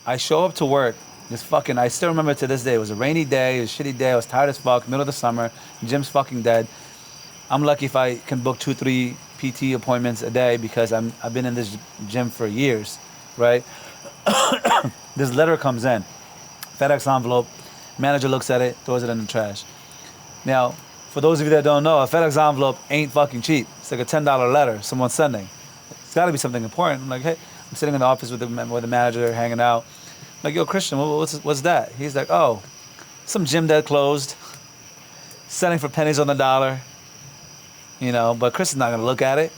I show up to work. I still remember to this day. It was a rainy day. It was a shitty day. I was tired as fuck. Middle of the summer. Gym's fucking dead. I'm lucky if I can book 2-3 PT appointments a day because I've been in this gym for years, right? This letter comes in, FedEx envelope. Manager looks at it, throws it in the trash. Now, for those of you that don't know, a FedEx envelope ain't fucking cheap. It's like a $10 letter someone's sending. It's got to be something important. I'm like, hey, I'm sitting in the office with the manager, hanging out. I'm like, yo, Christian, what's that? He's like, oh, some gym that closed, selling for pennies on the dollar. You know, but Chris is not gonna look at it.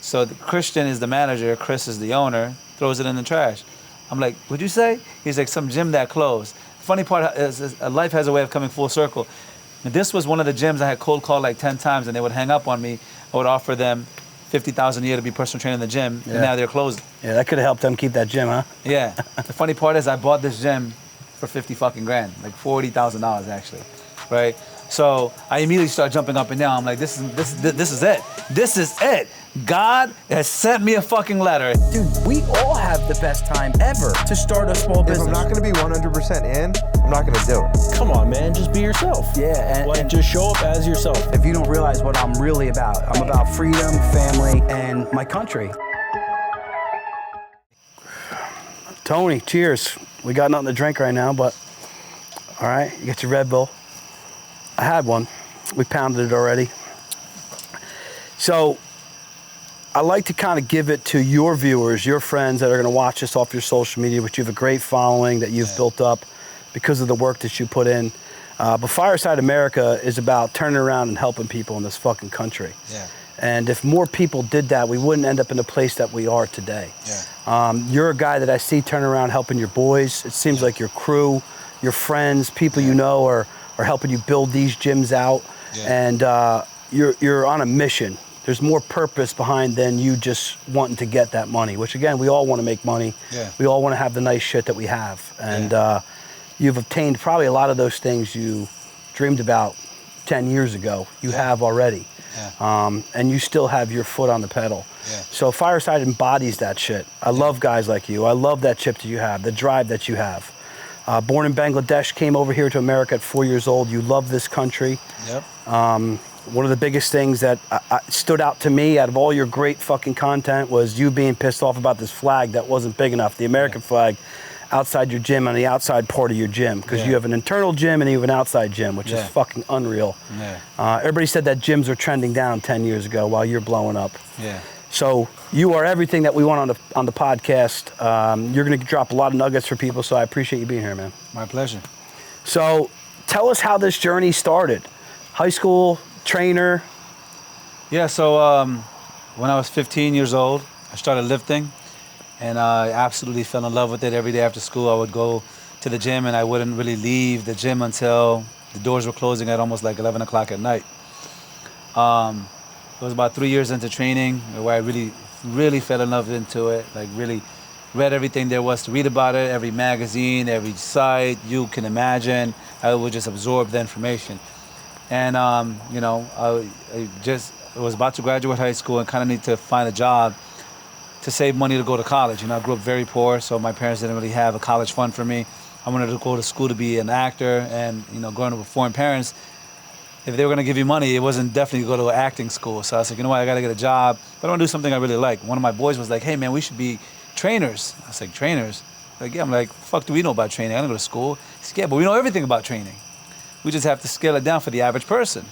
So Christian is the manager, Chris is the owner, throws it in the trash. I'm like, what'd you say? He's like, some gym that closed. Funny part is life has a way of coming full circle. And this was one of the gyms I had cold called like 10 times and they would hang up on me. I would offer them $50,000 a year to be personal trainer in the gym, and now they're closed. Yeah, that could have helped them keep that gym, huh? Yeah. The funny part is I bought this gym for 50 fucking grand, like $40,000 actually, right? So I immediately start jumping up and down. I'm like, this is it. This is it. God has sent me a fucking letter. Dude, we all have the best time ever to start a small business. If I'm not gonna be 100% in, I'm not gonna do it. Come on, man, just be yourself. Yeah, and just show up as yourself. If you don't realize what I'm really about, I'm about freedom, family, and my country. Tony, cheers. We got nothing to drink right now, but all right, you get your Red Bull. I had one. We pounded it already. So I like to kind of give it to your viewers, your friends that are going to watch this off your social media, which you have a great following that you've built up because of the work that you put in. But Fireside America is about turning around and helping people in this fucking country. Yeah. And if more people did that, we wouldn't end up in the place that we are today. Yeah. You're a guy that I see turning around helping your boys. It seems like your crew, your friends, people you know are helping you build these gyms out. Yeah. And you're on a mission. There's more purpose behind than you just wanting to get that money, which again, we all want to make money. Yeah. We all want to have the nice shit that we have. And you've obtained probably a lot of those things you dreamed about 10 years ago. You have already. Yeah. And you still have your foot on the pedal. Yeah. So Fireside embodies that shit. I love guys like you. I love that chip that you have, the drive that you have. Born in Bangladesh, came over here to America at 4 years old. You love this country. Yep. One of the biggest things that stood out to me out of all your great fucking content was you being pissed off about this flag that wasn't big enough, the American flag, outside your gym, on the outside part of your gym. Because you have an internal gym and you have an outside gym, which is fucking unreal. Yeah. Everybody said that gyms were trending down 10 years ago while you're blowing up. Yeah. So you are everything that we want on the podcast. You're going to drop a lot of nuggets for people, so I appreciate you being here, man. My pleasure. So tell us how this journey started. High school, trainer. Yeah, so when I was 15 years old, I started lifting, and I absolutely fell in love with it. Every day after school, I would go to the gym, and I wouldn't really leave the gym until the doors were closing at almost like 11 o'clock at night. It was about 3 years into training where I really fell in love into it, like really read everything there was to read about it, every magazine, every site you can imagine. I would just absorb the information. And, you know, I was about to graduate high school and kind of need to find a job to save money to go to college. You know, I grew up very poor, so my parents didn't really have a college fund for me. I wanted to go to school to be an actor, and, you know, growing up with foreign parents, if they were going to give you money, it wasn't definitely go to an acting school. So I was like, you know what, I got to get a job, but I want to do something I really like. One of my boys was like, hey, man, we should be trainers. I was like, trainers? Like, yeah. I'm like, fuck do we know about training? I don't go to school. He's like, yeah, but we know everything about training. We just have to scale it down for the average person.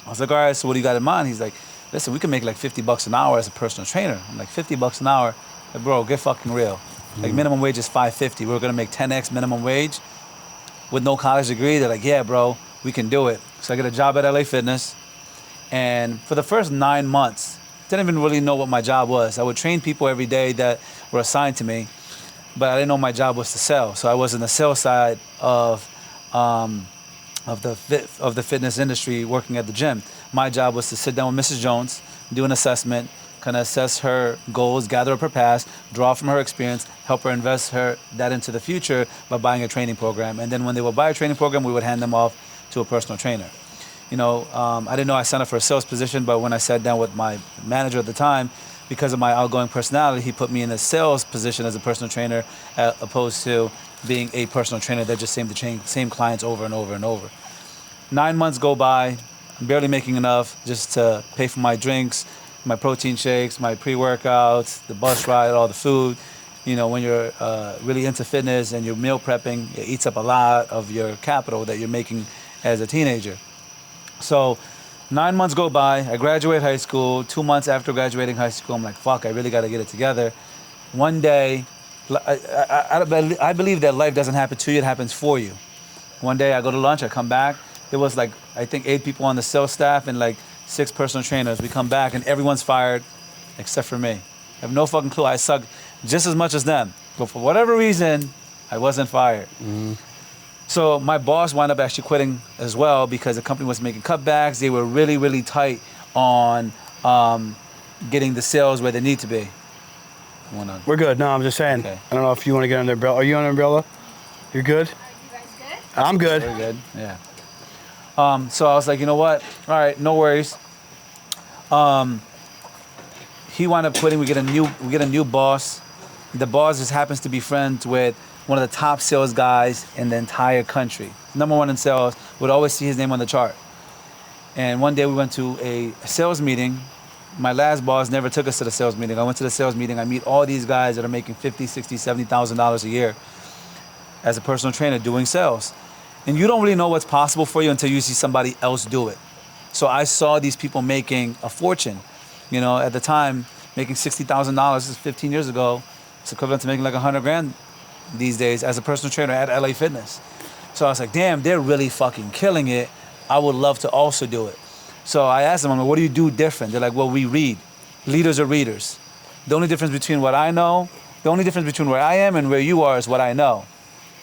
I was like, all right, so what do you got in mind? He's like, listen, we can make like $50 an hour as a personal trainer. I'm like, $50 an hour? Like, bro, get fucking real. Like, minimum wage is $5.50. We're going to make 10x minimum wage with no college degree. They're like, yeah, bro, we can do it. So I get a job at LA Fitness. And for the first 9 months, didn't even really know what my job was. I would train people every day that were assigned to me, but I didn't know my job was to sell. So I was in the sales side of the fitness industry, working at the gym. My job was to sit down with Mrs. Jones, do an assessment, kind of assess her goals, gather up her past, draw from her experience, help her invest that into the future by buying a training program. And then when they would buy a training program, we would hand them off to a personal trainer. You know, I didn't know I signed up for a sales position, but when I sat down with my manager at the time, because of my outgoing personality, he put me in a sales position as a personal trainer, opposed to being a personal trainer that just same clients over and over and over. 9 months go by, I'm barely making enough just to pay for my drinks, my protein shakes, my pre-workouts, the bus ride, all the food. You know, when you're really into fitness and you're meal prepping, it eats up a lot of your capital that you're making as a teenager. So 9 months go by, I graduate high school. 2 months after graduating high school, I'm like, fuck, I really got to get it together. One day, I believe that life doesn't happen to you, it happens for you. One day I go to lunch, I come back. There was like, I think 8 people on the sales staff and like 6 personal trainers. We come back and everyone's fired except for me. I have no fucking clue. I suck just as much as them. But for whatever reason, I wasn't fired. So my boss wound up actually quitting as well because the company was making cutbacks. They were really, really tight on getting the sales where they need to be. We're good. No, I'm just saying. Okay. I don't know if you want to get on the umbrella. Are you on the umbrella? You're good? Are you guys good? I'm good. Very good, yeah. So I was like, you know what? All right, no worries. He wound up quitting. We get a new boss. The boss just happens to be friends with one of the top sales guys in the entire country. #1 in sales, would always see his name on the chart. And one day we went to a sales meeting. My last boss never took us to the sales meeting. I went to the sales meeting. I meet all these guys that are making $50,000, $60,000, $70,000 a year as a personal trainer doing sales. And you don't really know what's possible for you until you see somebody else do it. So I saw these people making a fortune. You know, at the time, making $60,000, this is 15 years ago, it's equivalent to making like 100 grand these days as a personal trainer at LA Fitness. So I was like, damn, they're really fucking killing it. I would love to also do it. So I asked them, I'm like, what do you do different? They're like, well, we read. Leaders are readers. The only difference between what I know, the only difference between where I am and where you are is what I know.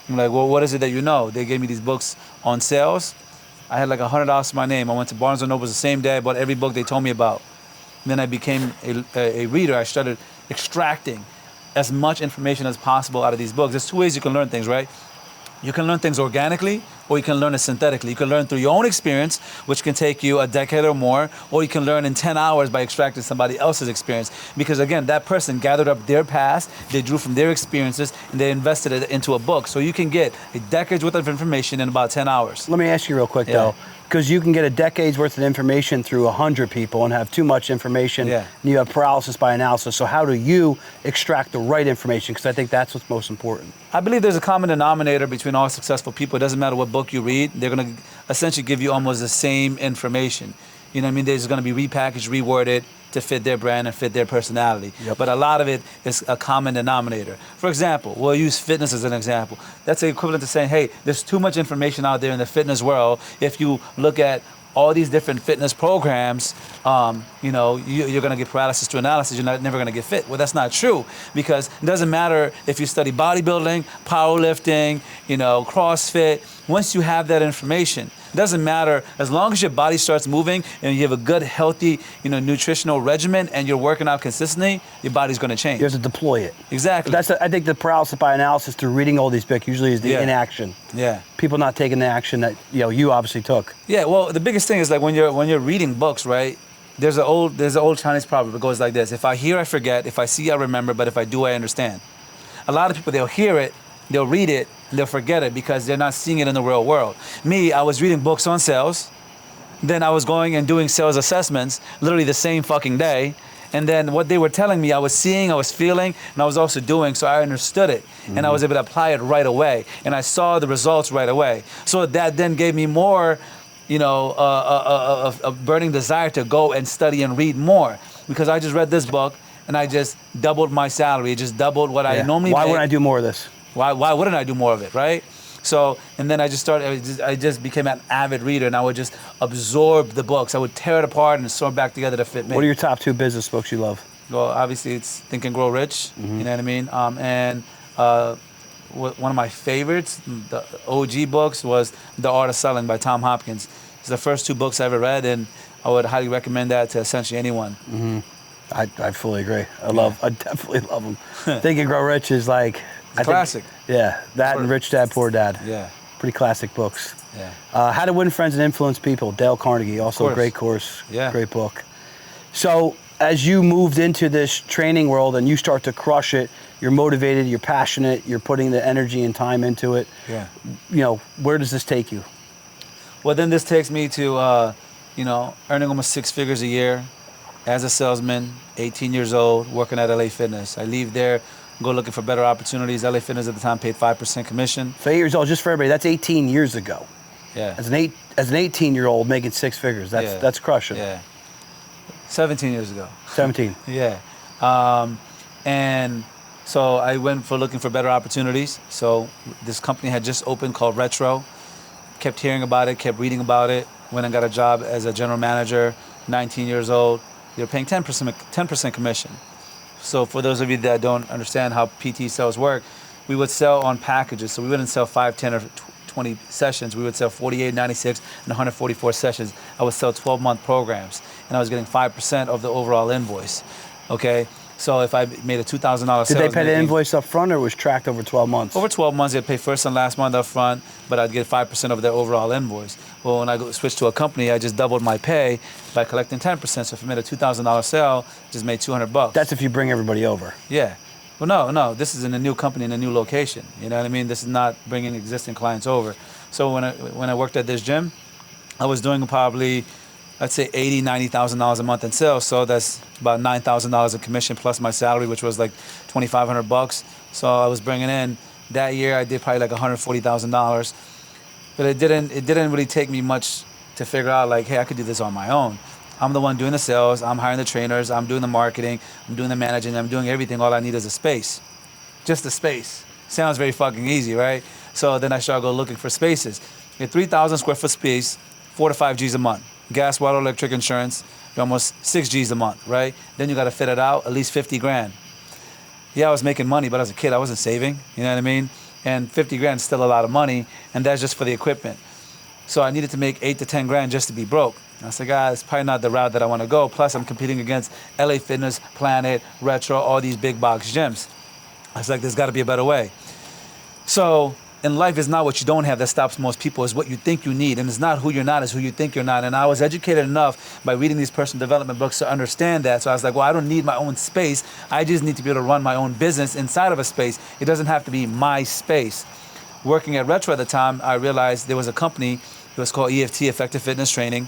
I'm like, well, what is it that you know? They gave me these books on sales. I had like $100 to my name. I went to Barnes & Noble the same day. I bought every book they told me about. Then I became a reader. I started extracting as much information as possible out of these books. There's 2 ways you can learn things, right? You can learn things organically, or you can learn it synthetically. You can learn through your own experience, which can take you a decade or more, or you can learn in 10 hours by extracting somebody else's experience. Because again, that person gathered up their past, they drew from their experiences, and they invested it into a book. So you can get a decade's worth of information in about 10 hours. Let me ask you real quick though, because you can get a decade's worth of information through 100 people and have too much information, and you have paralysis by analysis. So how do you extract the right information? Because I think that's what's most important. I believe there's a common denominator between all successful people. It doesn't matter what book you read, they're going to essentially give you almost the same information. You know what I mean? They're just going to be repackaged, reworded to fit their brand and fit their personality. But a lot of it is a common denominator. For example, we'll use fitness as an example. That's equivalent to saying, hey, there's too much information out there in the fitness world. If you look at all these different fitness programs, you know, you're going to get paralysis to analysis. You're never going to get fit. Well, that's not true, because it doesn't matter if you study bodybuilding, powerlifting, you know, CrossFit. Once you have that information, it doesn't matter, as long as your body starts moving and you have a good, healthy, you know, nutritional regimen and you're working out consistently, your body's going to change. You have to deploy it. Exactly. I think the paralysis by analysis through reading all these books usually is the inaction. People not taking the action that you obviously took. Yeah. Well, the biggest thing is like when you're reading books, right? There's an old Chinese proverb. It goes like this: if I hear, I forget. If I see, I remember. But if I do, I understand. A lot of people, they'll hear it, they'll read it, and they'll forget it because they're not seeing it in the real world. Me, I was reading books on sales. Then I was going and doing sales assessments literally the same fucking day. And then what they were telling me, I was seeing, I was feeling, and I was also doing, so I understood it. And I was able to apply it right away. And I saw the results right away. So that then gave me more, you know, a burning desire to go and study and read more. Because I just read this book, and I just doubled my salary. It just doubled what I normally Why make. wouldn't I do more of this? Why wouldn't I do more of it, right? So, and then I just became an avid reader, and I would just absorb the books. I would tear it apart and sew it back together to fit me. What are your top 2 business books you love? Well, obviously it's Think and Grow Rich, you know what I mean? And one of my favorites, the OG books, was The Art of Selling by Tom Hopkins. It's the first 2 books I ever read, and I would highly recommend that to essentially anyone. I fully agree. I definitely love them. Think and Grow Rich is like... Classic. That and Rich Dad, Poor Dad. Pretty classic books. How to Win Friends and Influence People, Dale Carnegie, also a great course, great book. So as you moved into this training world and you start to crush it, you're motivated, you're passionate, you're putting the energy and time into it. Yeah. You know, where does this take you? Well, then this takes me to, earning almost 6 figures a year as a salesman, 18 years old, working at LA Fitness. I leave there, go looking for better opportunities. LA Fitness at the time paid 5% commission. So 8 years old, just for everybody, that's 18 years ago. Yeah. As an 18-year-old making 6 figures, that's crushing. Yeah. 17 years ago. 17. Yeah. And so I went for looking for better opportunities. So this company had just opened called Retro. Kept hearing about it, kept reading about it. Went and got a job as a general manager, 19 years old. They were paying 10% commission. So for those of you that don't understand how PT sales work, we would sell on packages. So we wouldn't sell 5, 10, or 20 sessions. We would sell 48, 96, and 144 sessions. I would sell 12-month programs, and I was getting 5% of the overall invoice. Okay? So if I made a $2,000 sale, did they pay the invoice up front, or was tracked over 12 months? Over 12 months, they'd pay first and last month up front, but I'd get 5% of their overall invoice. Well, when I switched to a company, I just doubled my pay by collecting 10%. So if I made a $2,000 sale, just made $200. That's if you bring everybody over. Yeah. Well, no. This is in a new company in a new location. You know what I mean? This is not bringing existing clients over. So when I worked at this gym, I was doing probably, let's say, $80,000, $90,000 a month in sales. So that's about $9,000 in commission plus my salary, which was like $2,500. So I was bringing in, that year I did probably like $140,000. But it didn't really take me much to figure out like, hey, I could do this on my own. I'm the one doing the sales, I'm hiring the trainers, I'm doing the marketing, I'm doing the managing, I'm doing everything. All I need is a space. Just a space. Sounds very fucking easy, right? So then I started go looking for spaces. A 3,000 square foot space, 4 to 5 G's a month. Gas, water, electric, insurance, almost 6 G's a month, right? Then you gotta fit it out, at least 50 grand. Yeah, I was making money, but as a kid, I wasn't saving, you know what I mean? And 50 grand is still a lot of money, and that's just for the equipment. So I needed to make 8 to 10 grand just to be broke. And I said, guys, it's probably not the route that I wanna go. Plus I'm competing against LA Fitness, Planet, Retro, all these big box gyms. I was like, there's gotta be a better way. So in life, is not what you don't have that stops most people, is what you think you need. And it's not who you're not, it's who you think you're not. And I was educated enough by reading these personal development books to understand that. So I was like, well, I don't need my own space. I just need to be able to run my own business inside of a space. It doesn't have to be my space. Working at Retro at the time, I realized there was a company, it was called EFT, Effective Fitness Training.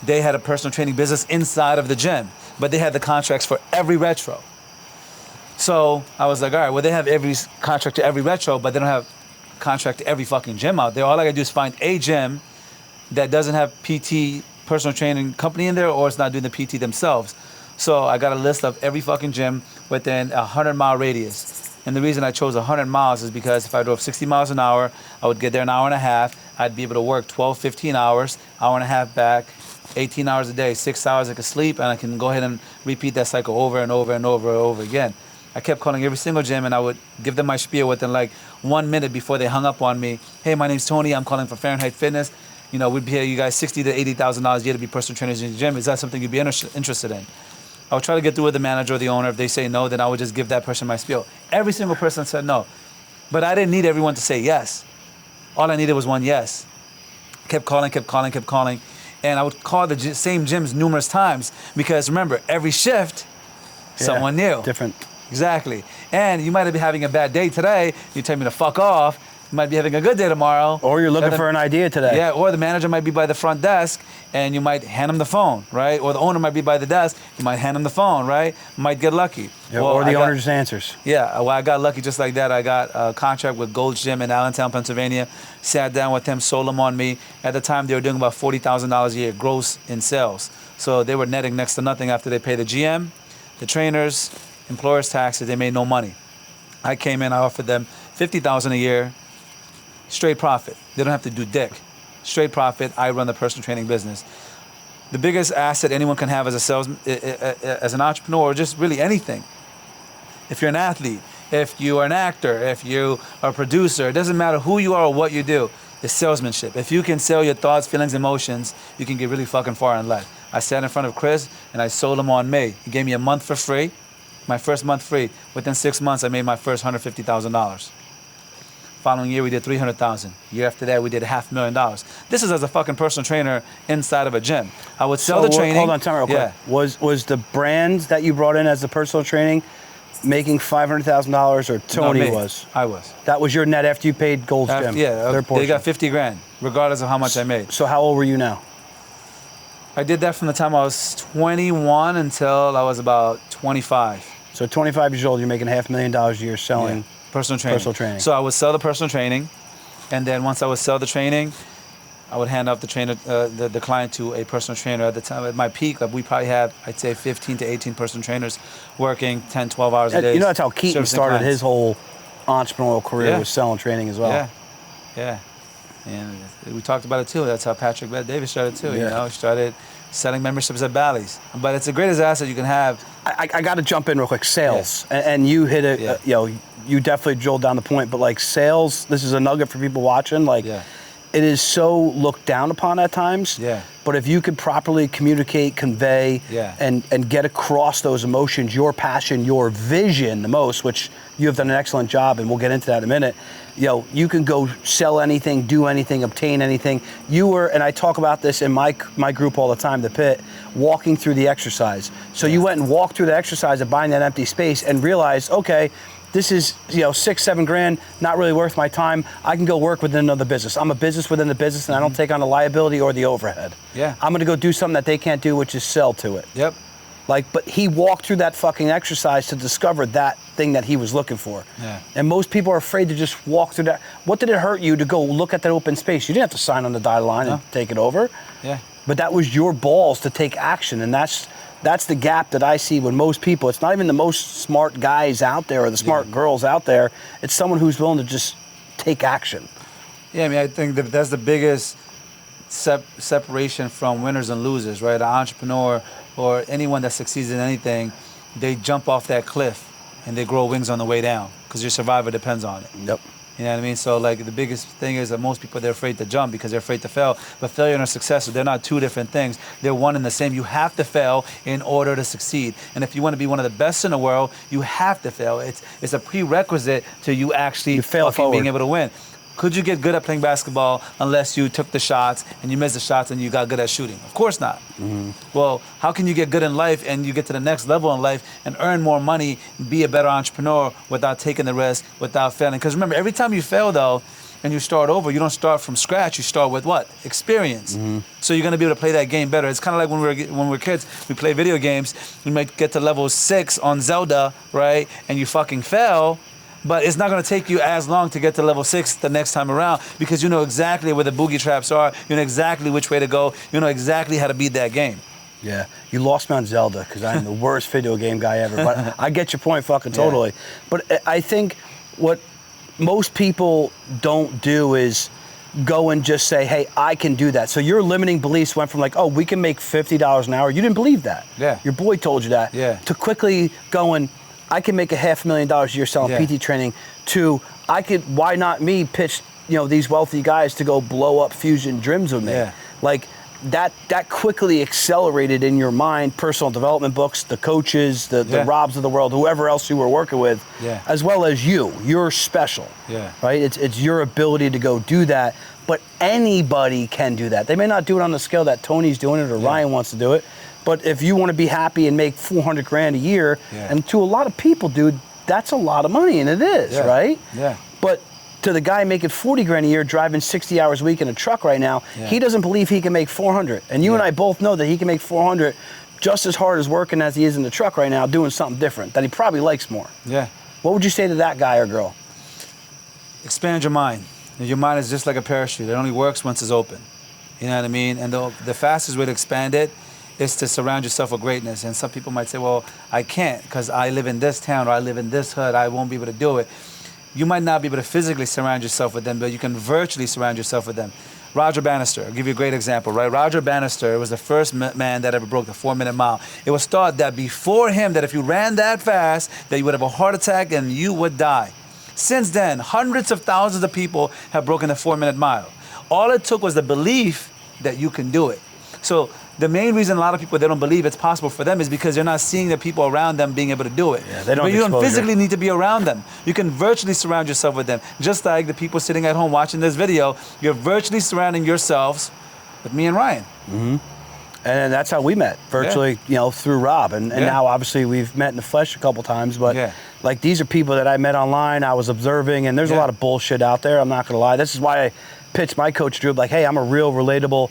They had a personal training business inside of the gym, but they had the contracts for every Retro. So I was like, all right, well, they have every contract to every Retro, but they don't have contract to every fucking gym out there. All I gotta do is find a gym that doesn't have PT, personal training company in there, or it's not doing the PT themselves. So I got a list of every fucking gym within a 100-mile radius. And the reason I chose 100 miles is because if I drove 60 miles an hour, I would get there an hour and a half. I'd be able to work 12, 15 hours, hour and a half back, 18 hours a day, 6 hours I could sleep, and I can go ahead and repeat that cycle over and over and over and over again. I kept calling every single gym, and I would give them my spiel within like 1 minute before they hung up on me. Hey, my name's Tony. I'm calling from Fahrenheit Fitness. You know, we'd pay you guys $60,000 to $80,000 a year to be personal trainers in the gym. Is that something you'd be interested in? I would try to get through with the manager or the owner. If they say no, then I would just give that person my spiel. Every single person said no. But I didn't need everyone to say yes. All I needed was one yes. Kept calling. And I would call the same gyms numerous times because remember, every shift, someone new. Different. Exactly. And you might be having a bad day today. You tell me to fuck off. You might be having a good day tomorrow. Or you're looking for an idea today. Yeah, or the manager might be by the front desk and you might hand him the phone, right? Or the owner might be by the desk. You might hand him the phone, right? Might get lucky. Yeah, or the owner just answers. Yeah, well, I got lucky just like that. I got a contract with Gold's Gym in Allentown, Pennsylvania. Sat down with them, sold them on me. At the time, they were doing about $40,000 a year gross in sales. So they were netting next to nothing after they paid the GM, the trainers, employers' taxes. They made no money. I came in, I offered them $50,000 a year, straight profit. They don't have to do dick. Straight profit, I run the personal training business. The biggest asset anyone can have as a salesman, as an entrepreneur, or just really anything. If you're an athlete, if you are an actor, if you are a producer, it doesn't matter who you are or what you do, it's salesmanship. If you can sell your thoughts, feelings, emotions, you can get really fucking far in life. I sat in front of Chris and I sold him on May. He gave me a month for free, my first month free. Within 6 months, I made my first $150,000. Following year, we did 300,000. Year after that, we did $500,000. This is as a fucking personal trainer inside of a gym. I would sell the training. Hold on, time real quick. Was the brand that you brought in as the personal training making $500,000 or Tony No, me. was? I was. That was your net after you paid Gold's Gym? Yeah, their portion. they got 50 grand, regardless of how much I made. So how old were you now? I did that from the time I was 21 until I was about 25. So 25 years old, you're making $500,000 a year selling personal training. So I would sell the personal training, and then once I would sell the training, I would hand off the trainer, the client to a personal trainer. At the time, at my peak, we probably have, I'd say, 15 to 18 personal trainers working 10, 12 hours a day. You know, that's how Keaton started clients. his whole entrepreneurial career, was selling training as well. Yeah. And we talked about it too. That's how Patrick Bet-David started too. Yeah. You know, he started selling memberships at Bally's. But it's the greatest asset you can have. I got to jump in real quick. Sales, and you hit it. You know, you definitely drilled down the point. But like sales, this is a nugget for people watching. Like, it is so looked down upon at times. Yeah. But if you could properly communicate, convey, and get across those emotions, your passion, your vision the most, which you have done an excellent job, and we'll get into that in a minute. You know, you can go sell anything, do anything, obtain anything. You were, and I talk about this in my group all the time, the Pit, walking through the exercise. So you went and walked through the exercise of buying that empty space and realized, okay, this is, you know, $6-7 grand, not really worth my time. I can go work within another business. I'm a business within the business, and I don't take on the liability or the overhead. Yeah. I'm gonna go do something that they can't do, which is sell to it. Yep. Like, but he walked through that fucking exercise to discover that thing that he was looking for. Yeah. And most people are afraid to just walk through that. What did it hurt you to go look at that open space? You didn't have to sign on the dotted line and take it over. Yeah. But that was your balls to take action, and that's the gap that I see with most people. It's not even the most smart guys out there or the smart girls out there. It's someone who's willing to just take action. Yeah, I mean, I think that's the biggest separation from winners and losers, right? An entrepreneur or anyone that succeeds in anything, they jump off that cliff and they grow wings on the way down because your survival depends on it. Yep. You know what I mean? So like the biggest thing is that most people, they're afraid to jump because they're afraid to fail. But failure and success, they're not two different things. They're one and the same. You have to fail in order to succeed. And if you want to be one of the best in the world, you have to fail. It's a prerequisite to you actually being able to win. Could you get good at playing basketball unless you took the shots and you missed the shots and you got good at shooting? Of course not. Mm-hmm. Well, how can you get good in life and you get to the next level in life and earn more money, be a better entrepreneur without taking the risk, without failing? Because remember, every time you fail though, and you start over, you don't start from scratch, you start with what? Experience. Mm-hmm. So you're gonna be able to play that game better. It's kind of like when we're kids, we play video games, we might get to level 6 on Zelda, right? And you fucking fail, but it's not going to take you as long to get to level 6 the next time around because you know exactly where the boogie traps are, you know exactly which way to go, you know exactly how to beat that game. Yeah, you lost me on Zelda because I'm the worst video game guy ever, but I get your point fucking totally. Yeah. But I think what most people don't do is go and just say, hey, I can do that. So your limiting beliefs went from like, oh, we can make $50 an hour. You didn't believe that. Yeah. Your boy told you that. Yeah. To quickly going, I can make $500,000 a year selling PT training to why not me pitch, you know, these wealthy guys to go blow up Fusion Gyms with me. Yeah. Like that quickly accelerated in your mind, personal development books, the coaches, the Robs of the world, whoever else you were working with, as well as you're special, right? It's your ability to go do that, but anybody can do that. They may not do it on the scale that Tony's doing it or Ryan wants to do it. But if you want to be happy and make $400 grand a year, and to a lot of people, dude, that's a lot of money, and it is, right? Yeah. But to the guy making 40 grand a year, driving 60 hours a week in a truck right now, he doesn't believe he can make 400. And you and I both know that he can make 400 just as hard as working as he is in the truck right now, doing something different that he probably likes more. Yeah. What would you say to that guy or girl? Expand your mind. Your mind is just like a parachute. It only works once it's open. You know what I mean? And the fastest way to expand it is to surround yourself with greatness. And some people might say, well, I can't because I live in this town or I live in this hood. I won't be able to do it. You might not be able to physically surround yourself with them, but you can virtually surround yourself with them. Roger Bannister, I'll give you a great example, right? Roger Bannister was the first man that ever broke the 4-minute mile. It was thought that before him, that if you ran that fast, that you would have a heart attack and you would die. Since then, hundreds of thousands of people have broken the 4-minute mile. All it took was the belief that you can do it. So the main reason a lot of people, they don't believe it's possible for them is because they're not seeing the people around them being able to do it. Yeah, they don't but you don't exposure. physically need to be around them. You can virtually surround yourself with them. Just like the people sitting at home watching this video, you're virtually surrounding yourselves with me and Ryan. And that's how we met, virtually, through Rob. And Yeah. now, obviously, we've met in the flesh a couple times. But, Yeah. like, these are people that I met online, I was observing, and there's a Yeah. lot of bullshit out there, I'm not going to lie. This is why I pitched my coach, Drew, like, hey, I'm a real relatable,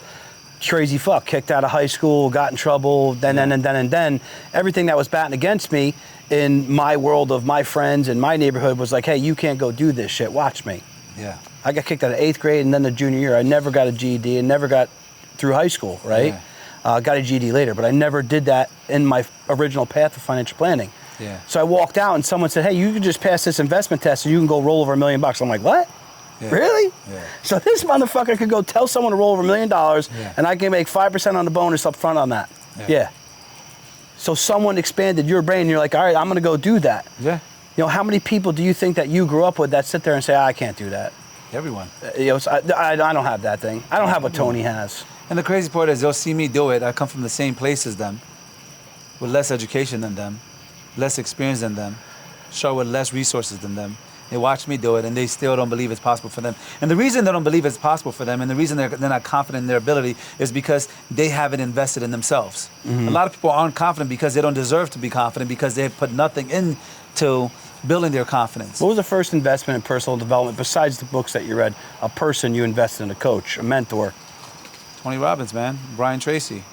crazy fuck. Kicked out of high school, got in trouble, then. Everything that was batting against me in my world of my friends and my neighborhood was like, hey, you can't go do this shit, watch me. Yeah. I got kicked out of 8th grade and then the junior year. I never got a GED and never got through high school, right? Got a GED later, but I never did that in my original path of financial planning. Yeah. So I walked out and someone said, hey, you can just pass this investment test and you can go roll over $1 million. I'm like, what? Yeah. Really? Yeah. So this motherfucker could go tell someone to roll over $1 million Yeah. and I can make 5% on the bonus up front on that. Yeah. So someone expanded your brain and you're like, all right, I'm going to go do that. Yeah. How many people do you think that you grew up with that sit there and say, I can't do that? Everyone. So I don't have that thing. I don't have what Tony has. And the crazy part is they'll see me do it. I come from the same place as them, with less education than them, less experience than them, sure with less resources than them. They watch me do it and they still don't believe it's possible for them. And the reason they don't believe it's possible for them and the reason they're not confident in their ability is because they haven't invested in themselves. A lot of people aren't confident because they don't deserve to be confident because they have put nothing into building their confidence. What was the first investment in personal development besides the books that you read? A person you invested in, a coach, a mentor? Tony Robbins, man. Brian Tracy.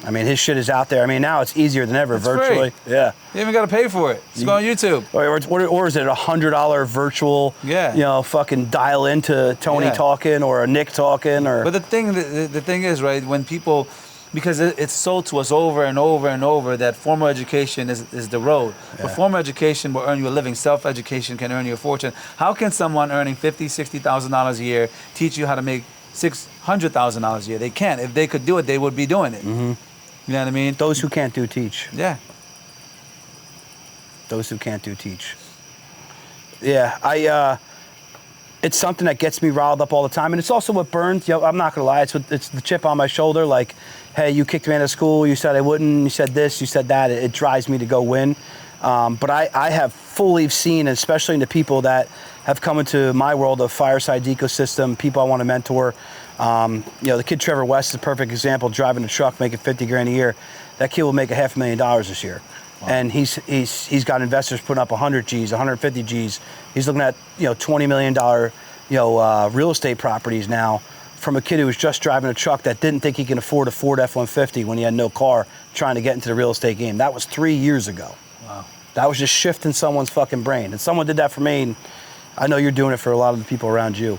I mean, his shit is out there. I mean, now it's easier than ever, It's virtually. free. Yeah. You even got to pay for it. Just go on YouTube. Or is it a $100 virtual, fucking dial into Tony talking or a Nick talking or? But the thing is, right, when people, because it's sold to us over and over and over that formal education is the road. Yeah. But formal education will earn you a living. Self-education can earn you a fortune. How can someone earning $50,000, $60,000 a year teach you how to make $600,000 a year? They can't. If they could do it, they would be doing it. Mm-hmm. You know what I mean? Those who can't do, teach. Yeah. Those who can't do, teach. Yeah, it's something that gets me riled up all the time, and it's also what burns. I'm not gonna lie, it's the chip on my shoulder. Like, hey, you kicked me out of school. You said I wouldn't. You said this. You said that. It drives me to go win. But I have fully seen, especially in the people that have come into my world of Fireside's ecosystem, people I want to mentor. The kid Trevor West is a perfect example. Driving a truck, making $50,000 a year. That kid will make $500,000 this year. Wow. And he's got investors putting up 100 G's, 150 G's. He's looking at $20 million real estate properties now from a kid who was just driving a truck that didn't think he can afford a Ford F-150 when he had no car, trying to get into the real estate game. That was 3 years ago. Wow. That was just shifting someone's fucking brain. And someone did that for me, and I know you're doing it for a lot of the people around you.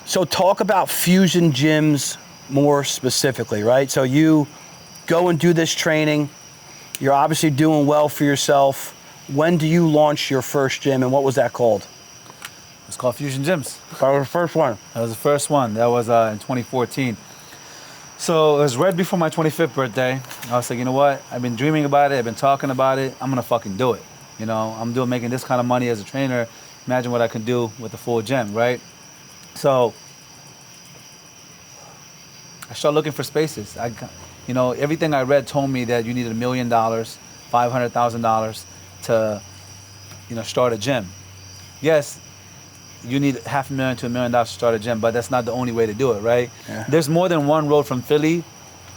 So talk about Fusion Gyms more specifically, right? So you go and do this training. You're obviously doing well for yourself. When do you launch your first gym, and what was that called? It's called Fusion Gyms. That was the first one. That was the first one. That was in 2014. So it was right before my 25th birthday. I was like, you know what? I've been dreaming about it. I've been talking about it. I'm gonna fucking do it. I'm making this kind of money as a trainer. Imagine what I can do with a full gym, right? So I started looking for spaces. Everything I read told me that you needed $1 million, $500,000 to, start a gym. Yes, you need $500,000 to $1 million to start a gym, but that's not the only way to do it, right? Yeah. There's more than one road from Philly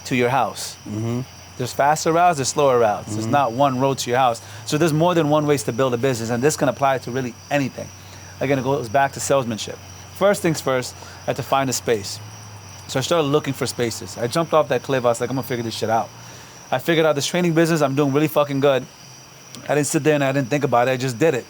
to your house. Mm-hmm. There's faster routes, there's slower routes. Mm-hmm. There's not one road to your house. So there's more than one ways to build a business, and this can apply to really anything. Again, it goes back to salesmanship. First things first, I had to find a space. So I started looking for spaces. I jumped off that cliff. I was like, I'm gonna figure this shit out. I figured out this training business. I'm doing really fucking good. I didn't sit there and I didn't think about it. I just did it.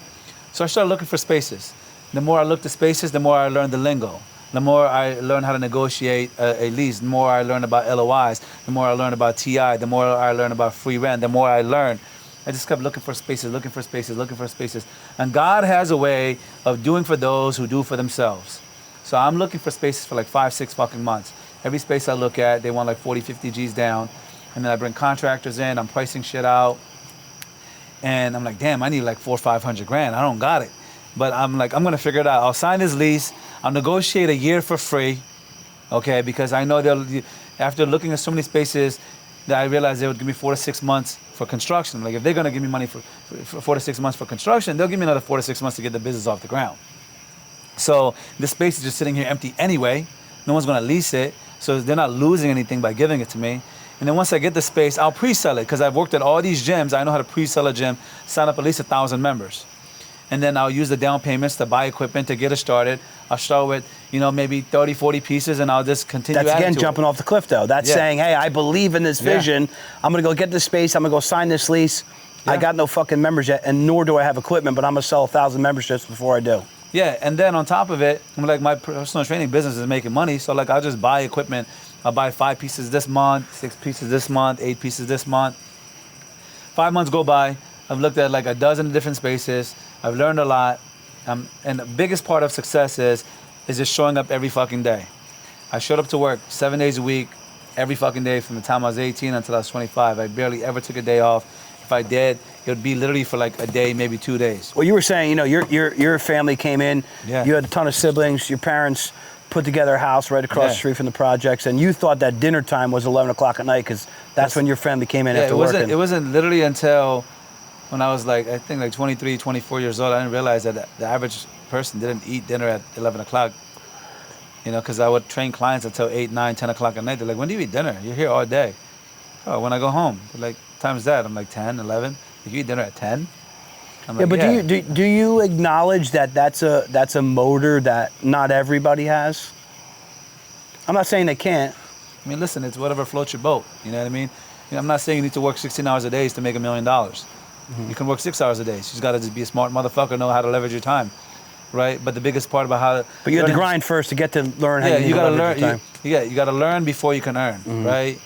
So I started looking for spaces. The more I looked at spaces, the more I learned the lingo. The more I learned how to negotiate a lease, the more I learned about LOIs, the more I learned about TI, the more I learned about free rent, the more I learned. I just kept looking for spaces, looking for spaces, looking for spaces. And God has a way of doing for those who do for themselves. So I'm looking for spaces for like 5-6 fucking months. Every space I look at, they want like 40, 50 G's down. And then I bring contractors in, I'm pricing shit out. And I'm like, damn, I need like $400,000 or $500,000. I don't got it. But I'm like, I'm gonna figure it out. I'll sign this lease. I'll negotiate a year for free, okay? Because I know after looking at so many spaces, that I realized they would give me 4 to 6 months for construction. Like if they're gonna give me money for 4 to 6 months for construction, they'll give me another 4 to 6 months to get the business off the ground. So this space is just sitting here empty anyway. No one's gonna lease it, so they're not losing anything by giving it to me. And then once I get the space, I'll pre-sell it because I've worked at all these gyms. I know how to pre-sell a gym, sign up at least 1,000 members. And then I'll use the down payments to buy equipment to get it started. I'll start with, maybe 30, 40 pieces, and I'll just continue. That's again jumping off the cliff, though. That's saying, hey, I believe in this vision. I'm going to go get this space. I'm going to go sign this lease. I got no fucking members yet, and nor do I have equipment, but I'm going to sell 1,000 memberships before I do. Yeah, and then on top of it, like my personal training business is making money, so like I'll just buy equipment. I'll buy 5 pieces this month, 6 pieces this month, 8 pieces this month. 5 months go by. I've looked at like a dozen different spaces. I've learned a lot. And the biggest part of success is just showing up every fucking day. I showed up to work 7 days a week, every fucking day from the time I was 18 until I was 25. I barely ever took a day off. If I did, it would be literally for like a day, maybe 2 days. Well, you were saying, your family came in. Yeah. You had a ton of siblings. Your parents put together a house right across the street from the projects, and you thought that dinner time was 11 o'clock at night because that's when your family came in after working. It wasn't literally until when I was like, I think like 23, 24 years old, I didn't realize that the average person didn't eat dinner at 11 o'clock. Because I would train clients until 8, 9, 10 o'clock at night. They're like, when do you eat dinner? You're here all day. Oh, when I go home. They're like, time's that? I'm like, 10, 11. You eat dinner at 10? I'm like, but do you acknowledge that that's a motor that not everybody has? I'm not saying they can't. I mean, listen, it's whatever floats your boat. You know what I mean? I'm not saying you need to work 16 hours a day to make $1 million. You can work 6 hours a day. You just got to just be a smart motherfucker, know how to leverage your time, right? But the biggest part about how... But you have to grind first to get to learn how you got to learn. You got to learn before you can earn, right?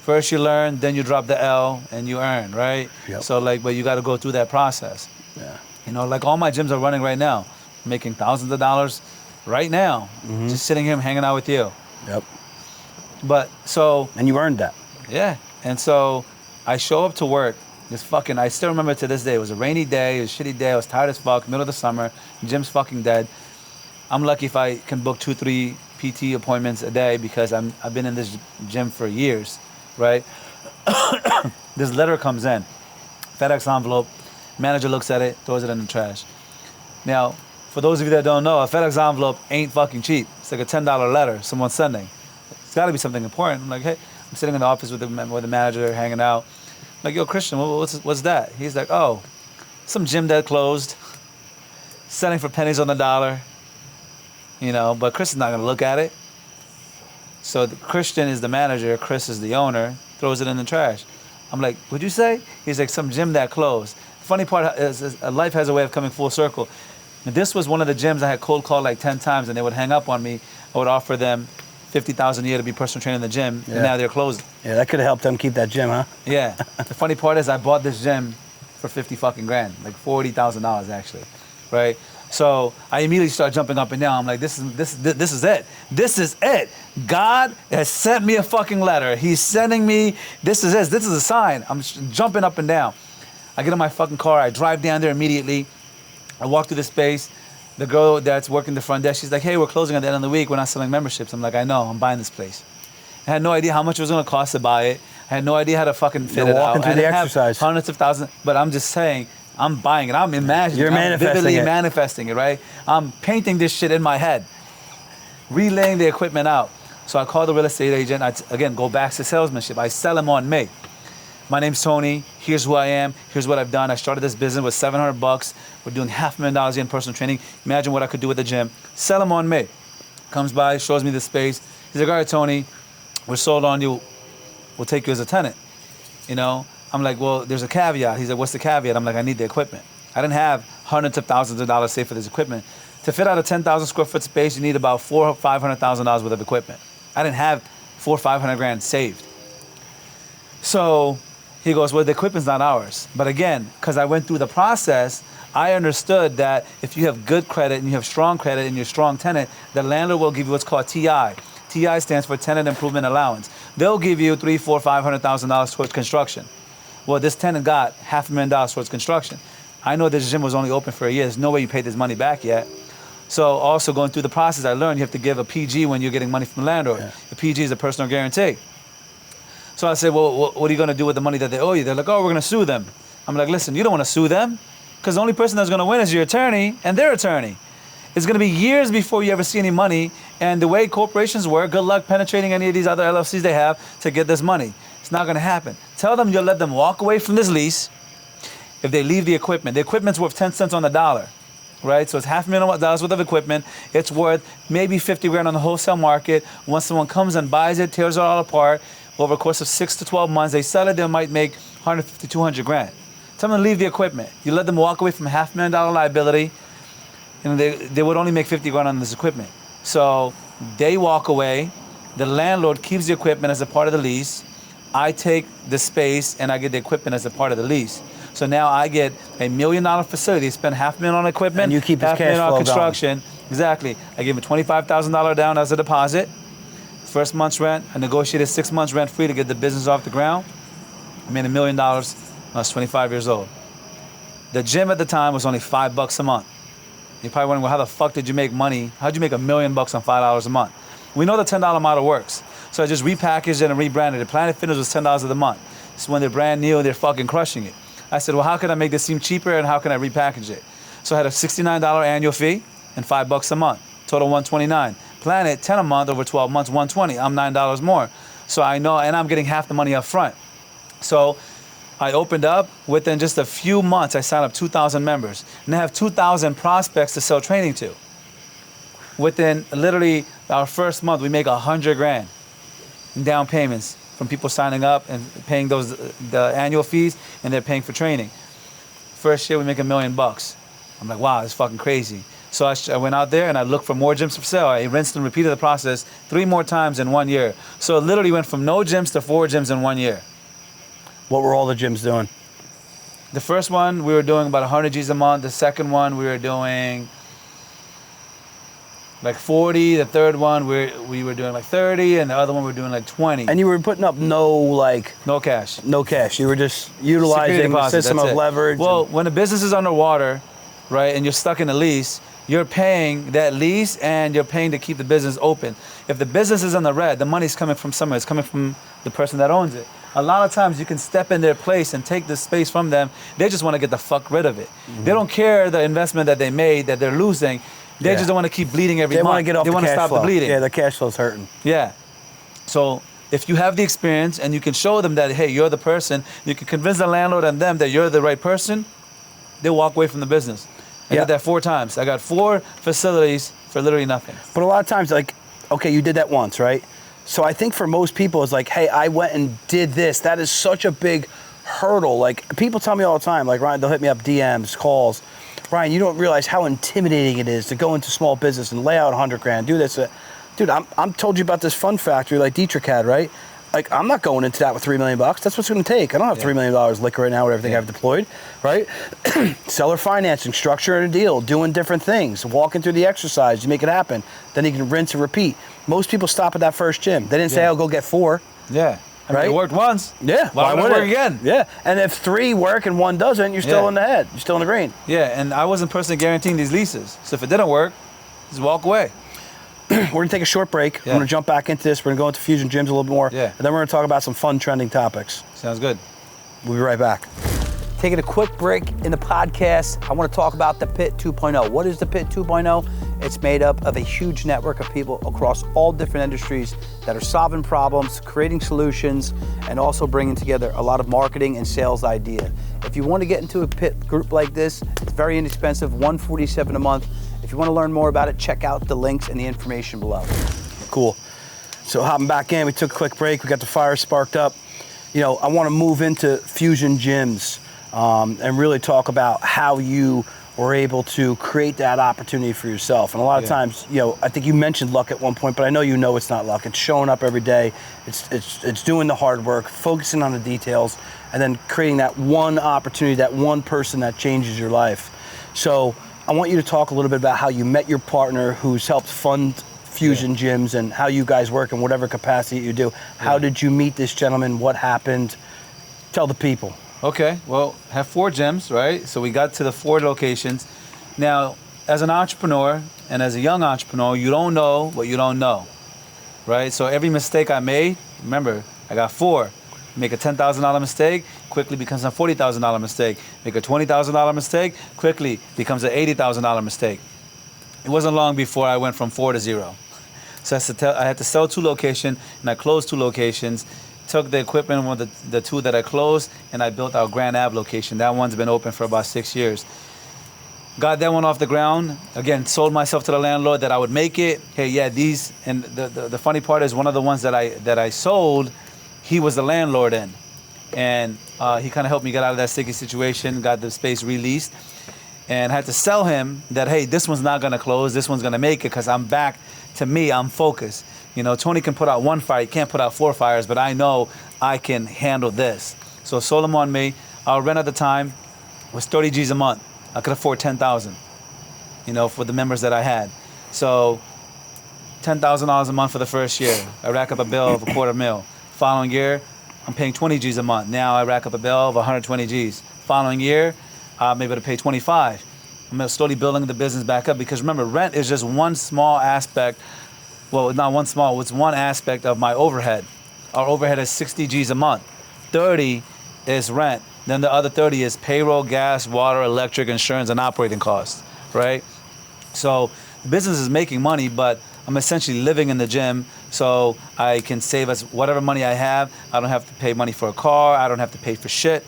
First you learn, then you drop the L, and you earn, right? Yep. So, but you got to go through that process. Yeah. Like all my gyms are running right now, making thousands of dollars right now, just sitting here hanging out with you. Yep. But so... And you earned that. Yeah. And so I show up to work. I still remember to this day, it was a rainy day, it was a shitty day, I was tired as fuck, middle of the summer, gym's fucking dead. I'm lucky if I can book 2, 3 PT appointments a day because I've been in this gym for years, right? This letter comes in, FedEx envelope, manager looks at it, throws it in the trash. Now, for those of you that don't know, a FedEx envelope ain't fucking cheap. It's like a $10 letter someone's sending. It's gotta be something important. I'm like, hey, I'm sitting in the office with the manager, hanging out. I'm like, yo, Christian, what's that? He's like, oh, some gym that closed, selling for pennies on the dollar, but Chris is not gonna look at it. So Christian is the manager, Chris is the owner, throws it in the trash. I'm like, what'd you say? He's like, some gym that closed. The funny part is life has a way of coming full circle. And this was one of the gyms I had cold called like 10 times and they would hang up on me. I would offer them $50,000 a year to be personal trainer in the gym, and now they're closing. Yeah, that could have helped them keep that gym, huh? Yeah. The funny part is I bought this gym for 50 fucking grand, like $40,000 actually, right? So I immediately start jumping up and down. I'm like, this is it. This is it. God has sent me a fucking letter. He's sending me, this is it. This is a sign. I'm jumping up and down. I get in my fucking car. I drive down there immediately. I walk through the space. The girl that's working the front desk, she's like, hey, we're closing at the end of the week. We're not selling memberships. I'm like, I know. I'm buying this place. I had no idea how much it was going to cost to buy it. I had no idea how to fucking fit it out. Walking through the exercise. Hundreds of thousands. But I'm just saying, I'm buying it. I'm imagining. You're vividly manifesting it, right? I'm painting this shit in my head. Relaying the equipment out. So I call the real estate agent. Again, go back to salesmanship. I sell him on me. My name's Tony. Here's who I am. Here's what I've done. I started this business with $700. We're doing $500,000 in personal training. Imagine what I could do with the gym. Sell him on me. Comes by, shows me the space. He's like, all right, Tony, we're sold on you. We'll take you as a tenant. I'm like, well, there's a caveat. He's like, what's the caveat? I'm like, I need the equipment. I didn't have hundreds of thousands of dollars saved for this equipment. To fit out a 10,000 square foot space, you need about $400,000 or $500,000 worth of equipment. I didn't have $400,000 or $500,000 saved. So he goes, well, the equipment's not ours. But again, because I went through the process, I understood that if you have good credit and you have strong credit and you're a strong tenant, the landlord will give you what's called TI. TI stands for Tenant Improvement Allowance. They'll give you $300,000, $400,000, $500,000 towards construction. Well, this tenant got $500,000 towards construction. I know this gym was only open for a year. There's no way you paid this money back yet. So also going through the process, I learned you have to give a PG when you're getting money from the landlord. Yeah. The PG is a personal guarantee. So I said, well, what are you going to do with the money that they owe you? They're like, oh, we're going to sue them. I'm like, listen, you don't want to sue them because the only person that's going to win is your attorney and their attorney. It's going to be years before you ever see any money. And the way corporations work, good luck penetrating any of these other LLCs they have to get this money. It's not going to happen. Tell them you'll let them walk away from this lease if they leave the equipment. The equipment's worth 10 cents on the dollar, right? So it's $500,000 worth of equipment. It's worth maybe 50 grand on the wholesale market. Once someone comes and buys it, tears it all apart, over a course of 6 to 12 months, they sell it, they might make 150, 200 grand. Tell them to leave the equipment. You let them walk away from a $500,000 liability, and they would only make 50 grand on this equipment. So they walk away, the landlord keeps the equipment as a part of the lease, I take the space and I get the equipment as a part of the lease. So now I get $1 million facility, spend $500,000 on equipment, And you keep his cash $500,000 on flow construction. Exactly. I give him $25,000 down as a deposit. First month's rent, I negotiated 6 months rent free to get the business off the ground. I made $1 million when I was 25 years old. The gym at the time was only $5 a month. You're probably wondering, well, how the fuck did you make money? How'd you make $1 million on $5 a month? We know the $10 model works. So I just repackaged it and rebranded it. Planet Fitness was $10 of the month. It's when they're brand new and they're fucking crushing it. I said, well, how can I make this seem cheaper and how can I repackage it? So I had a $69 annual fee and $5 a month, total $129. Planet, 10 a month over 12 months, $120. I'm $9 more. So I know, and I'm getting half the money up front. So I opened up, within just a few months, I signed up 2,000 members. And I have 2,000 prospects to sell training to. Within literally our first month, we make 100 grand in down payments from people signing up and paying the annual fees, and they're paying for training. First year, we make $1 million. I'm like, wow, it's fucking crazy. So I went out there and I looked for more gyms for sale. I rinsed and repeated the process 3 more times in 1 year. So it literally went from no gyms to 4 gyms in 1 year. What were all the gyms doing? The first one, we were doing about 100 G's a month. The second one, we were doing like 40. The third one, we were doing like 30. And the other one, we were doing like 20. And you were putting up no cash. No cash. You were just utilizing the system of leverage. Well, when a business is underwater, right, and you're stuck in a lease, you're paying that lease and you're paying to keep the business open. If the business is in the red, the money's coming from somewhere. It's coming from the person that owns it. A lot of times you can step in their place and take the space from them. They just want to get the fuck rid of it. Mm-hmm. They don't care the investment that they made, that they're losing. They just don't want to keep bleeding every month. They want to get off the cash flow. They want to stop the bleeding. Yeah, the cash flow's hurting. Yeah. So if you have the experience and you can show them that, hey, you're the person, you can convince the landlord and them that you're the right person, they'll walk away from the business. I did that 4 times. I got 4 facilities for literally nothing. But a lot of times, like, okay, you did that once, right? So I think for most people, it's like, hey, I went and did this. That is such a big hurdle. Like, people tell me all the time, like, Ryan, they'll hit me up, DMs, calls. Ryan, you don't realize how intimidating it is to go into small business and lay out 100 grand, do this. Dude, I'm told you about this fun factory like Dietrich had, right? Like, I'm not going into that with $3 million. That's what's going to take. I don't have $3 million liquor right now with everything I've deployed, right? Seller financing, structuring a deal, doing different things, walking through the exercise, you make it happen. Then you can rinse and repeat. Most people stop at that first gym. They didn't say, I'll go get 4. Yeah. I mean, right? it worked once. Yeah. Why would it work again? Yeah. And if 3 work and 1 doesn't, you're still in the head. You're still in the green. Yeah, and I wasn't personally guaranteeing these leases. So if it didn't work, just walk away. We're going to take a short break. Yeah. We're going to jump back into this. We're going to go into Fusion Gyms a little bit more. Yeah. And then we're going to talk about some fun trending topics. Sounds good. We'll be right back. Taking a quick break in the podcast, I want to talk about the Pit 2.0. What is the Pit 2.0? It's made up of a huge network of people across all different industries that are solving problems, creating solutions, and also bringing together a lot of marketing and sales idea. If you want to get into a Pit group like this, it's very inexpensive, $147 a month. If you want to learn more about it, check out the links and the information below. Cool. So hopping back in, we took a quick break. We got the fire sparked up. You know, I want to move into Fusion Gyms and really talk about how you were able to create that opportunity for yourself. And a lot of times, you know, I think you mentioned luck at one point, but I know you know it's not luck. It's showing up every day. It's doing the hard work, focusing on the details, and then creating that one opportunity, that one person that changes your life. So I want you to talk a little bit about how you met your partner who's helped fund Fusion Gyms and how you guys work in whatever capacity you do. How did you meet this gentleman? What happened? Tell the people. Okay, well, have 4 gyms, right? So we got to the 4 locations. Now, as an entrepreneur and as a young entrepreneur, you don't know what you don't know, right? So every mistake I made, remember, I got 4. Make a $10,000 mistake, quickly becomes a $40,000 mistake. Make a $20,000 mistake, quickly becomes an $80,000 mistake. It wasn't long before I went from 4 to 0. So I had to sell 2 locations, and I closed 2 locations, took the equipment, one of the 2 that I closed, and I built our Grand Ave location. That one's been open for about 6 years. Got that one off the ground. Again, sold myself to the landlord that I would make it. Hey, yeah, these, and the funny part is one of the ones that I sold, he was the landlord in. And he kind of helped me get out of that sticky situation, got the space released, and had to sell him that, hey, this one's not gonna close, this one's gonna make it, because I'm back to me, I'm focused. You know, Tony can put out 1 fire, he can't put out 4 fires, but I know I can handle this. So sold him on me. Our rent at the time was 30 G's a month. I could afford 10,000, you know, for the members that I had. So $10,000 a month for the first year. I rack up a bill of $250,000. Following year, I'm paying 20 G's a month. Now I rack up a bill of 120 G's. Following year, I'm able to pay 25. I'm slowly building the business back up, because remember, rent is just one small aspect. Well, not one small, it's one aspect of my overhead. Our overhead is 60 G's a month. 30 is rent. Then the other 30 is payroll, gas, water, electric, insurance, and operating costs, right? So the business is making money, but I'm essentially living in the gym, so I can save us whatever money I have. I don't have to pay money for a car. I don't have to pay for shit.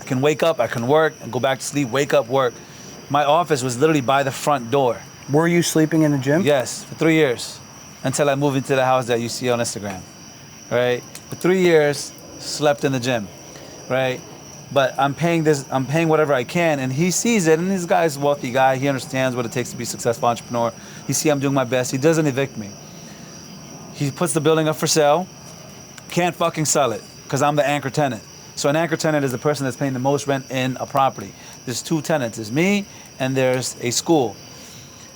I can wake up, I can work, and go back to sleep, wake up, work. My office was literally by the front door. Were you sleeping in the gym? Yes, for 3 years, until I moved into the house that you see on Instagram, right? For 3 years, slept in the gym, right? But I'm paying whatever I can, and he sees it, and this guy's a wealthy guy. He understands what it takes to be a successful entrepreneur. He sees I'm doing my best. He doesn't evict me. He puts the building up for sale. Can't fucking sell it, because I'm the anchor tenant. So an anchor tenant is the person that's paying the most rent in a property. There's 2 tenants. There's me, and there's a school.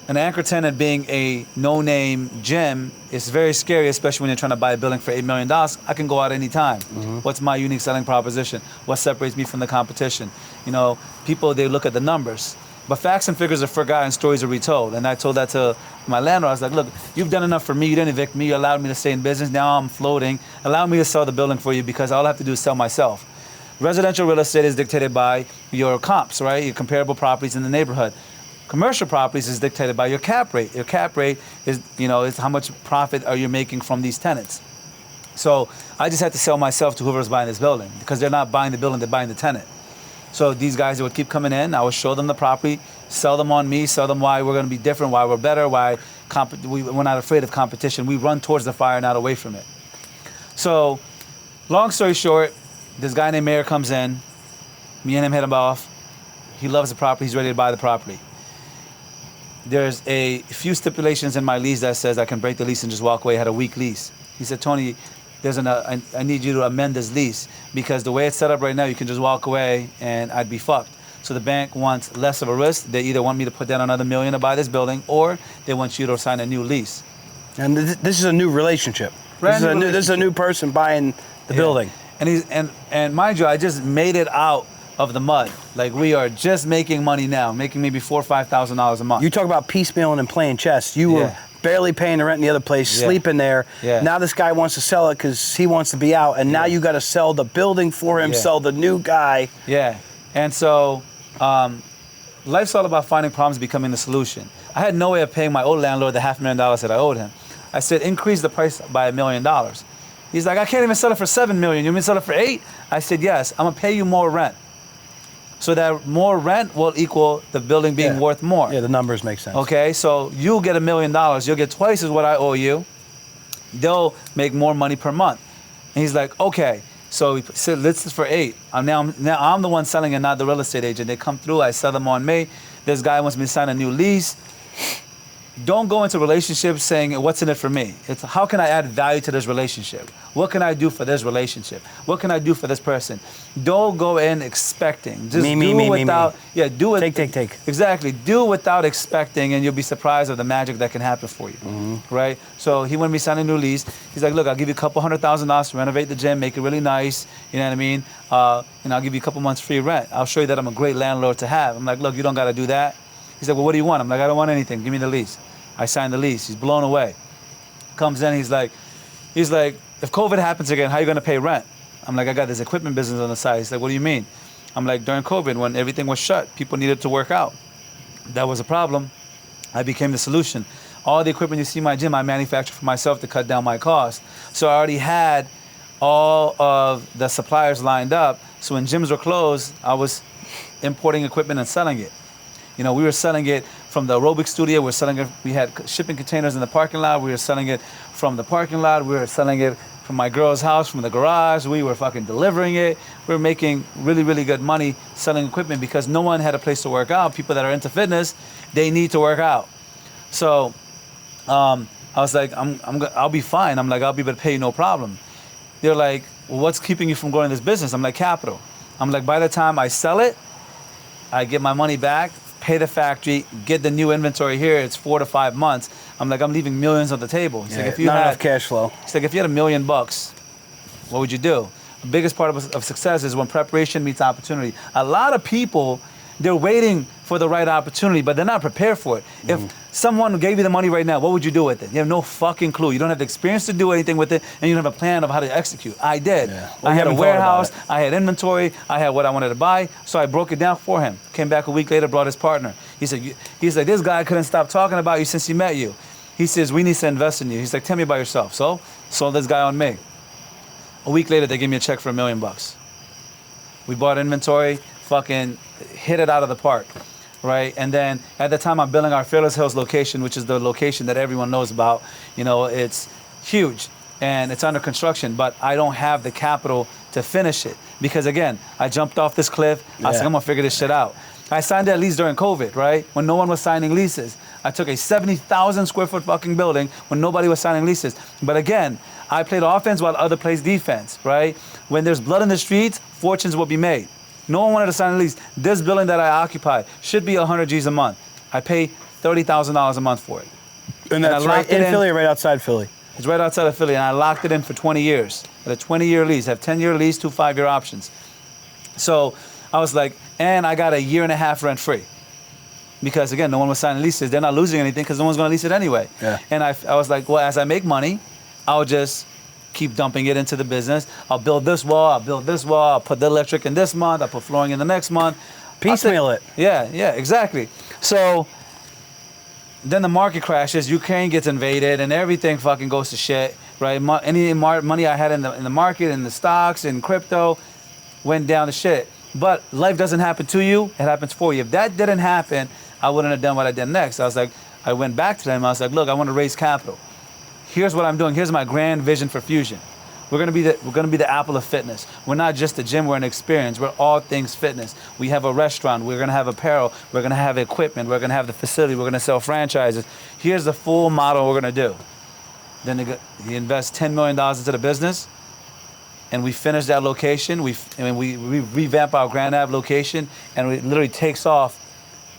An anchor tenant being a no-name gym is very scary, especially when you're trying to buy a building for $8 million. I can go out anytime. What's my unique selling proposition? What separates me from the competition? You know, people, they look at the numbers. But facts and figures are forgotten, stories are retold. And I told that to my landlord. I was like, look, you've done enough for me. You didn't evict me. You allowed me to stay in business. Now I'm floating. Allow me to sell the building for you, because all I have to do is sell myself. Residential real estate is dictated by your comps, right? Your comparable properties in the neighborhood. Commercial properties is dictated by your cap rate. Your cap rate is, you know, is how much profit are you making from these tenants. So I just had to sell myself to whoever's buying this building, because they're not buying the building, they're buying the tenant. So these guys, they would keep coming in. I would show them the property, sell them on me, sell them why we're going to be different, why we're better, why we're not afraid of competition. We run towards the fire, not away from it. So long story short, this guy named Mayor comes in. Me and him hit him off. He loves the property. He's ready to buy the property. There's a few stipulations in my lease that says I can break the lease and just walk away. I had a week lease. He said, Tony, I need you to amend this lease, because the way it's set up right now, you can just walk away and I'd be fucked. So the bank wants less of a risk. They either want me to put down another $1 million to buy this building, or they want you to sign a new lease. And this is a new relationship. This is a new person buying the building. And mind you, I just made it out of the mud. Like, we are just making money now, making maybe $4,000 or $5,000 a month. You talk about piecemealing and playing chess. You were barely paying the rent in the other place, sleeping there. Yeah. Now this guy wants to sell it because he wants to be out, and now you got to sell the building for him, sell the new guy. Yeah, and so life's all about finding problems, becoming the solution. I had no way of paying my old landlord the $500,000 that I owed him. I said, increase the price by $1 million. He's like, I can't even sell it for $7 million. You mean sell it for $8 million? I said, yes, I'm gonna pay you more rent. So that more rent will equal the building being worth more. Yeah, the numbers make sense. Okay, so you'll get $1 million. You'll get twice as what I owe you. They'll make more money per month. And he's like, okay. So we said, this is for $8 million. Now I'm the one selling it, not the real estate agent. They come through, I sell them on me. This guy wants me to sign a new lease. Don't go into relationships saying, what's in it for me? It's how can I add value to this relationship? What can I do for this relationship? What can I do for this person? Don't go in expecting. Just do without. Yeah, do it. Take. Exactly. Do without expecting, and you'll be surprised of the magic that can happen for you. Right? So he wanted me to sign a new lease. He's like, look, I'll give you a couple $100,000 to renovate the gym, make it really nice. You know what I mean? And I'll give you a couple months free rent. I'll show you that I'm a great landlord to have. I'm like, look, you don't got to do that. He's like, well, what do you want? I'm like, I don't want anything. Give me the lease. I signed the lease. He's blown away. Comes in, he's like, if COVID happens again, how are you gonna pay rent? I'm like, I got this equipment business on the side. He's like, what do you mean? I'm like, during COVID, when everything was shut, people needed to work out. That was a problem. I became the solution. All the equipment you see in my gym, I manufactured for myself to cut down my costs. So I already had all of the suppliers lined up. So when gyms were closed, I was importing equipment and selling it. You know, we were selling it from the aerobic studio. We had shipping containers in the parking lot. We were selling it from the parking lot. We were selling it from my girl's house, from the garage. We were fucking delivering it. We were making really, really good money selling equipment because no one had a place to work out. People that are into fitness, they need to work out. So I was like, I'll be fine. I'm like, I'll be able to pay you no problem. They're like, well, what's keeping you from growing this business? I'm like, capital. I'm like, by the time I sell it, I get my money back, pay the factory, get the new inventory here. It's 4 to 5 months. I'm like, I'm leaving millions on the table. He's like, if you not had enough cash flow. He's like, if you had $1 million, what would you do? The biggest part of success is when preparation meets opportunity. A lot of people, they're waiting for the right opportunity, but they're not prepared for it. If someone gave you the money right now, what would you do with it? You have no fucking clue. You don't have the experience to do anything with it, and you don't have a plan of how to execute. I did. Yeah. Well, I had a haven't thought about warehouse, it. I had inventory, I had what I wanted to buy, so I broke it down for him. Came back a week later, brought his partner. He's like, this guy couldn't stop talking about you since he met you. He says, we need to invest in you. He's like, tell me about yourself. So, sold this guy on me. A week later, they gave me a check for $1 million. We bought inventory, fucking hit it out of the park. Right, and then at the time I'm building our Fearless Hills location, which is the location that everyone knows about. You know, it's huge and it's under construction, but I don't have the capital to finish it because again, I jumped off this cliff. I was like, I'm gonna figure this shit out. I signed that lease during COVID, right? When no one was signing leases. I took a 70,000 square foot fucking building when nobody was signing leases. But again, I played offense while other plays defense, right? When there's blood in the streets, fortunes will be made. No one wanted to sign a lease. This building that I occupy should be 100 G's a month. I pay $30,000 a month for it. And that's right in Philly or right outside Philly? It's right outside of Philly, and I locked it in for 20 years. At a 20-year lease, I have 10-year lease, 2 5-year options. So I was like, and I got a 1.5 years rent free. Because again, no one was signing leases. They're not losing anything because no one's gonna lease it anyway. Yeah. And I was like, well, as I make money, I'll just keep dumping it into the business. I'll build this wall, I'll put the electric in this month, I'll put flooring in the next month. Piecemeal it. Yeah, exactly. So then the market crashes, Ukraine gets invaded, and everything fucking goes to shit, right? Any money I had in the market, in the stocks, in crypto, went down to shit. But life doesn't happen to you, it happens for you. If that didn't happen, I wouldn't have done what I did next. I went back to them, I was like, look, I want to raise capital. Here's what I'm doing. Here's my grand vision for Fusion. We're gonna be the Apple of fitness. We're not just a gym, we're an experience. We're all things fitness. We have a restaurant, we're gonna have apparel, we're gonna have equipment, we're gonna have the facility, we're gonna sell franchises. Here's the full model we're gonna do. Then he invests $10 million into the business, and we finish that location. We revamp our Grand Ave location, and it literally takes off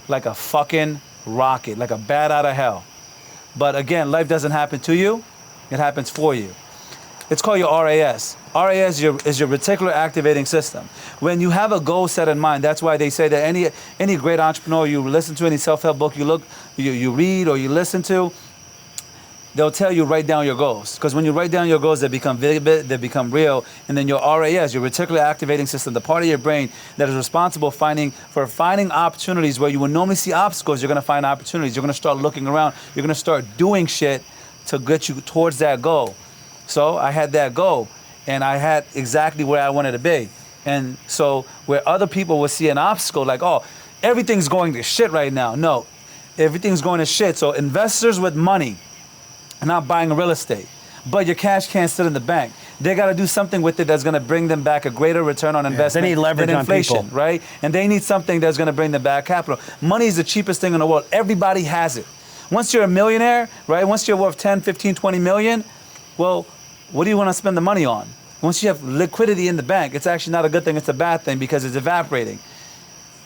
like a fucking rocket, like a bat out of hell. But again, life doesn't happen to you, it happens for you. It's called your RAS. RAS is your reticular activating system. When you have a goal set in mind, that's why they say that any great entrepreneur you listen to, any self-help book you read or you listen to, they'll tell you write down your goals. Because when you write down your goals, they become vivid, they become real, and then your RAS, your reticular activating system, the part of your brain that is responsible for finding opportunities where you would normally see obstacles, you're gonna find opportunities. You're gonna start looking around, you're gonna start doing shit to get you towards that goal. So I had that goal, and I had exactly where I wanted to be. And so where other people would see an obstacle, like, oh, everything's going to shit right now. No, everything's going to shit. So investors with money are not buying real estate, but your cash can't sit in the bank. They got to do something with it that's going to bring them back a greater return on investment. They need leverage than inflation, on people. right? And they need something that's going to bring them back capital. Money is the cheapest thing in the world. Everybody has it. Once you're a millionaire, right? Once you're worth 10, 15, 20 million, well, what do you want to spend the money on? Once you have liquidity in the bank, it's actually not a good thing, it's a bad thing because it's evaporating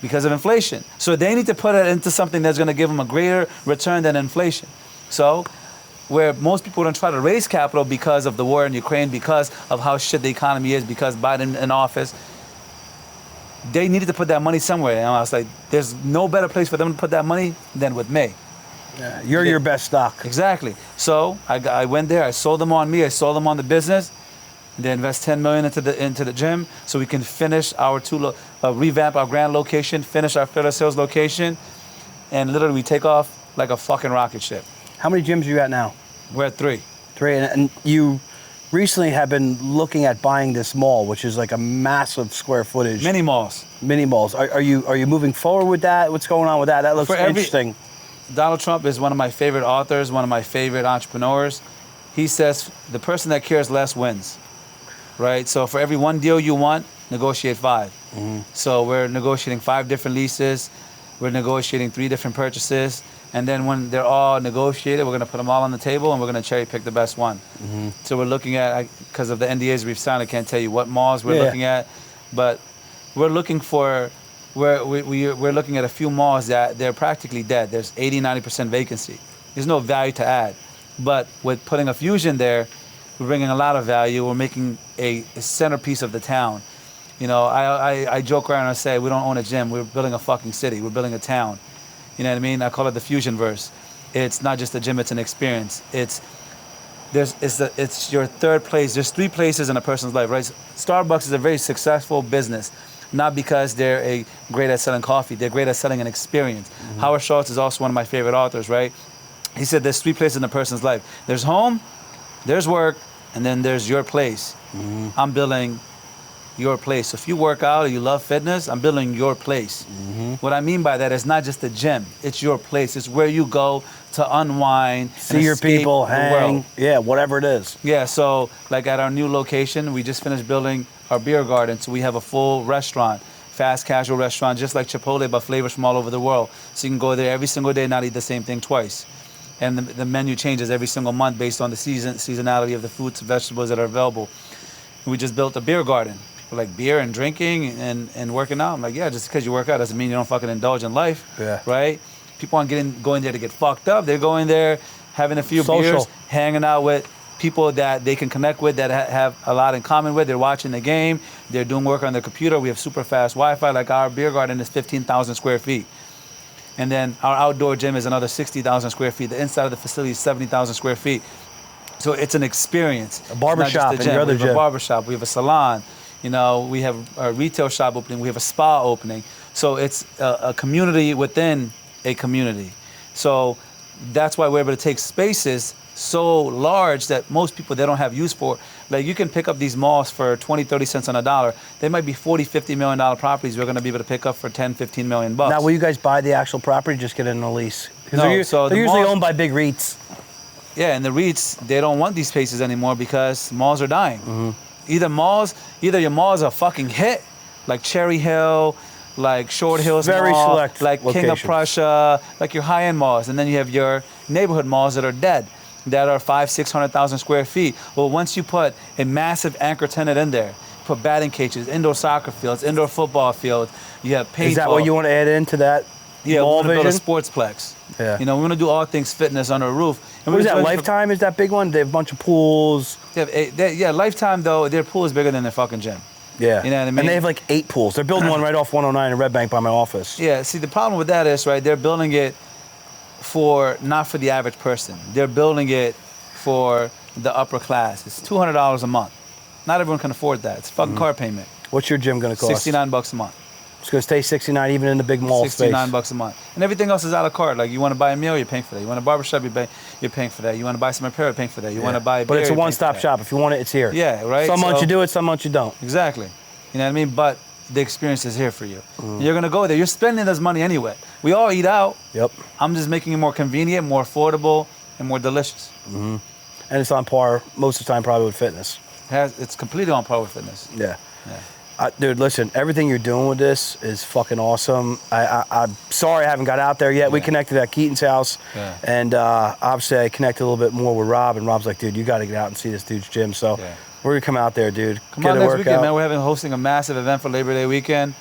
because of inflation. So they need to put it into something that's going to give them a greater return than inflation. So where most people don't try to raise capital because of the war in Ukraine, because of how shit the economy is, because Biden in office, they needed to put that money somewhere. And I was like, there's no better place for them to put that money than with me. Yeah, you're your best stock. Exactly. So I went there. I sold them on me. I sold them on the business. They invest $10 million into the gym, so we can finish our revamp our grand location, finish our Philly sales location, and literally we take off like a fucking rocket ship. How many gyms are you at now? We're at 3. 3, and you recently have been looking at buying this mall, which is like a massive square footage. Mini malls. Mini malls. Are you moving forward with that? What's going on with that? That looks interesting. Donald Trump is one of my favorite authors, one of my favorite entrepreneurs. He says the person that cares less wins. Right, so for every one deal you want, negotiate 5. Mm-hmm. So we're negotiating 5 different leases, we're negotiating 3 different purchases, and then when they're all negotiated, we're gonna put them all on the table and we're gonna cherry pick the best one. Mm-hmm. So we're looking at, because of the NDAs we've signed, I can't tell you what malls we're looking at, but we're looking for, we're looking at a few malls that they're practically dead. There's 80-90% vacancy. There's no value to add, but with putting a Fusion there, we're bringing a lot of value. We're making a centerpiece of the town. You know, I joke around and I say, we don't own a gym. We're building a fucking city. We're building a town. You know what I mean? I call it the Fusion verse. It's not just a gym, it's an experience. It's your third place. There's 3 places in a person's life, right? Starbucks is a very successful business, not because they're great at selling coffee. They're great at selling an experience. Mm-hmm. Howard Schultz is also one of my favorite authors, right? He said there's 3 places in a person's life. There's home, there's work, and then there's your place. Mm-hmm. I'm building your place. So if you work out or you love fitness, I'm building your place. Mm-hmm. What I mean by that is not just the gym. It's your place. It's where you go to unwind, see your people, hang, yeah, whatever it is. Yeah, so like at our new location, we just finished building our beer garden. So we have a full restaurant, fast casual restaurant, just like Chipotle, but flavors from all over the world. So you can go there every single day and not eat the same thing twice. And the menu changes every single month based on the seasonality of the fruits and vegetables that are available. And we just built a beer garden. People like beer and drinking and working out. I'm like, yeah, just because you work out doesn't mean you don't fucking indulge in life, right? People aren't going there to get fucked up. They're going there, having a few beers, hanging out with people that they can connect with, that have a lot in common with. They're watching the game. They're doing work on their computer. We have super fast Wi-Fi. Like our beer garden is 15,000 square feet. And then our outdoor gym is another 60,000 square feet. The inside of the facility is 70,000 square feet. So it's an experience. A barbershop in your other gym. We have a barbershop. We have a salon. You know, we have a retail shop opening. We have a spa opening. So it's a community within a community. So that's why we're able to take spaces so large that most people, they don't have use for. Like you can pick up these malls for 20, 30 cents on a dollar. They might be 40, 50 million dollar properties we're going to be able to pick up for 10, 15 million bucks. Now, will you guys buy the actual property, just get it in a lease? Because No, they're usually owned by big REITs. Yeah, and the REITs, they don't want these spaces anymore because malls are dying. Mm-hmm. Either your malls are fucking hit, like Cherry Hill, like Short Hills Very Mall, select like King of locations. Prussia, like your high-end malls. And then you have your neighborhood malls that are dead, that are 500,000-600,000 square feet. Well, once you put a massive anchor tenant in there, put batting cages, indoor soccer fields, indoor football fields, you have paintball. Is that what you want to add into that? Yeah, we mall want to build a vision? sportsplex. Yeah. You know, we want to do all things fitness under a roof. And What is we're that, just- Lifetime? Is that big one? They have a bunch of pools. Yeah, Lifetime, though, their pool is bigger than their fucking gym. Yeah. You know what I mean? And they have like 8 pools. They're building one right off 109 in Red Bank by my office. Yeah, see, the problem with that is, right, they're building it not for the average person. They're building it for the upper class. It's $200 a month. Not everyone can afford that. It's a fucking car payment. What's your gym going to cost? $69 a month. It's going to stay 69 even in the big mall space. $69 a month. And everything else is a la carte. Like, you want to buy a meal, you're paying for that. You want a barbershop, you're paying for that. You want to buy some apparel, you're paying for that. You want to buy a But beer, it's a you're paying one-stop for that. shop. If you want it, it's here. Yeah, right? Some months So- you do it, some months you don't. Exactly. You know what I mean? But the experience is here for you. You're going to go there. You're spending this money anyway. We all eat out. Yep. I'm just making it more convenient, more affordable, and more delicious. And it's on par most of the time probably with fitness. It's completely on par with fitness. Yeah. Yeah. Dude, listen, everything you're doing with this is fucking awesome. I'm sorry I haven't got out there yet. We connected at Keaton's house, and obviously I connected a little bit more with Rob, and Rob's like, dude, you got to get out and see this dude's gym. So we're going to come out there, dude. Come on next weekend, man. We're hosting a massive event for Labor Day weekend.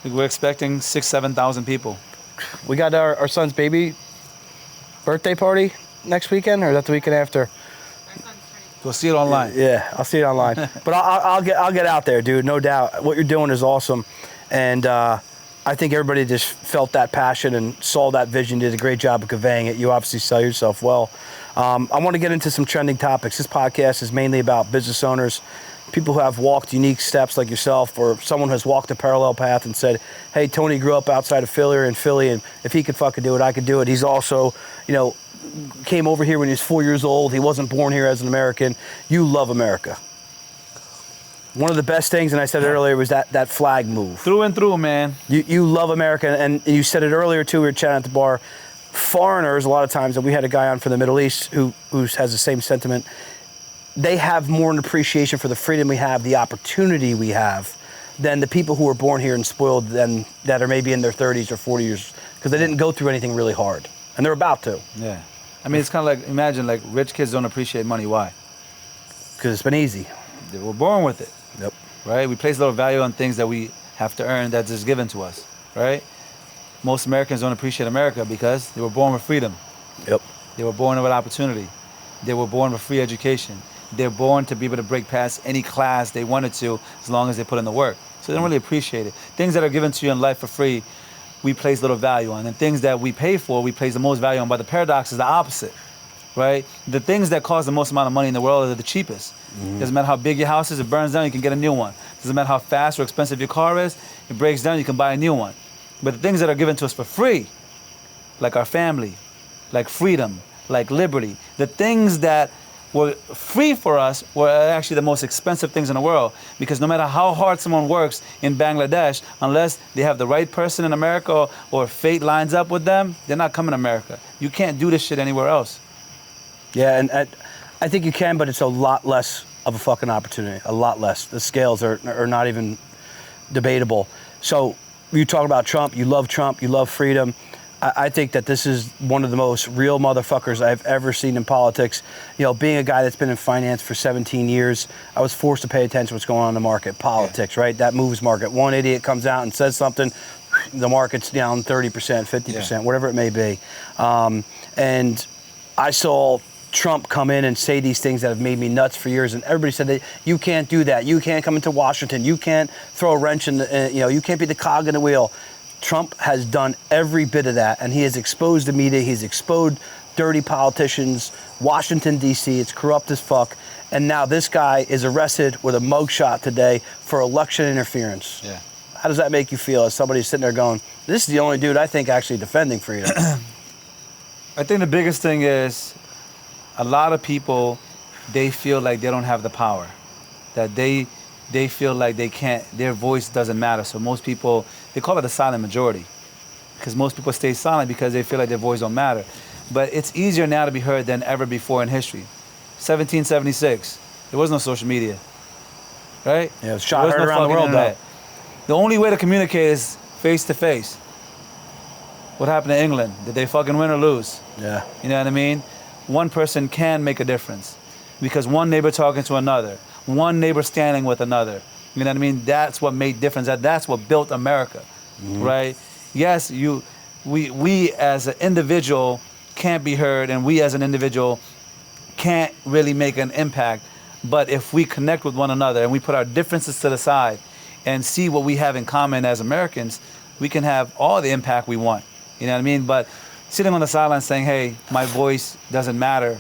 We're expecting 6,000-7,000 people. We got our son's baby birthday party next weekend, or is that the weekend after? We'll see it online. Yeah, I'll see it online. But I'll get out there, dude. No doubt. What you're doing is awesome, And I think everybody just felt that passion and saw that vision, did a great job of conveying it. You obviously sell yourself well. I want to get into some trending topics. This podcast is mainly about business owners, people who have walked unique steps like yourself, or someone who has walked a parallel path and said, hey, Tony grew up outside of Philly or in Philly, and if he could fucking do it, I could do it. He's also, came over here when he was 4 years old. He wasn't born here as an American. You love America. One of the best things, and I said it earlier, was that flag move. Through and through, man. You love America, and you said it earlier too, we were chatting at the bar. Foreigners, a lot of times, and we had a guy on from the Middle East who has the same sentiment, they have more an appreciation for the freedom we have, the opportunity we have, than the people who were born here and spoiled then that are maybe in their 30s or 40 years, because they didn't go through anything really hard, and they're about to. Yeah. I mean, it's kind of like, imagine, like, rich kids don't appreciate money. Why? Because it's been easy. They were born with it. Yep. Right? We place a little value on things that we have to earn that's just given to us, right? Most Americans don't appreciate America because they were born with freedom. Yep. They were born with opportunity. They were born with free education. They're born to be able to break past any class they wanted to as long as they put in the work. So they don't really appreciate it. Things that are given to you in life for free, we place little value on. And things that we pay for, we place the most value on. But the paradox is the opposite, right? The things that cost the most amount of money in the world are the cheapest. Doesn't matter how big your house is, it burns down, you can get a new one. Doesn't matter how fast or expensive your car is, it breaks down, you can buy a new one. But the things that are given to us for free, like our family, like freedom, like liberty, the things that were free for us were actually the most expensive things in the world, because no matter how hard someone works in Bangladesh, unless they have the right person in America or fate lines up with them, they're not coming to America. You can't do this shit anywhere else. Yeah, and I think you can, but it's a lot less of a fucking opportunity, a lot less. The scales are not even debatable. So you talk about Trump, you love freedom. I think that this is one of the most real motherfuckers I've ever seen in politics. Being a guy that's been in finance for 17 years, I was forced to pay attention to what's going on in the market, politics, right? That moves market. One idiot comes out and says something, the market's down 30%, 50%, whatever it may be. And I saw Trump come in and say these things that have made me nuts for years, and everybody said that you can't do that. You can't come into Washington. You can't throw a wrench in the, you can't be the cog in the wheel. Trump has done every bit of that, and he has exposed the media. He's exposed dirty politicians. Washington, D.C., it's corrupt as fuck. And now this guy is arrested with a mugshot today for election interference. Yeah. How does that make you feel as somebody sitting there going, this is the only dude I think actually defending freedom? I think the biggest thing is a lot of people, they feel like they don't have the power, that they feel like they can't, their voice doesn't matter. So most people, they call it the silent majority, because most people stay silent because they feel like their voice don't matter. But it's easier now to be heard than ever before in history. 1776, there was no social media, right? Yeah, it was shot heard around the world internet. The only way to communicate is face to face. What happened to England? Did they fucking win or lose? Yeah. You know what I mean? One person can make a difference, because one neighbor talking to another, one neighbor standing with another. You know what I mean? That's what made difference. That's what built America, right? Yes, we as an individual can't be heard, and we as an individual can't really make an impact. But if we connect with one another and we put our differences to the side and see what we have in common as Americans, we can have all the impact we want. You know what I mean? But sitting on the sideline saying, hey, my voice doesn't matter.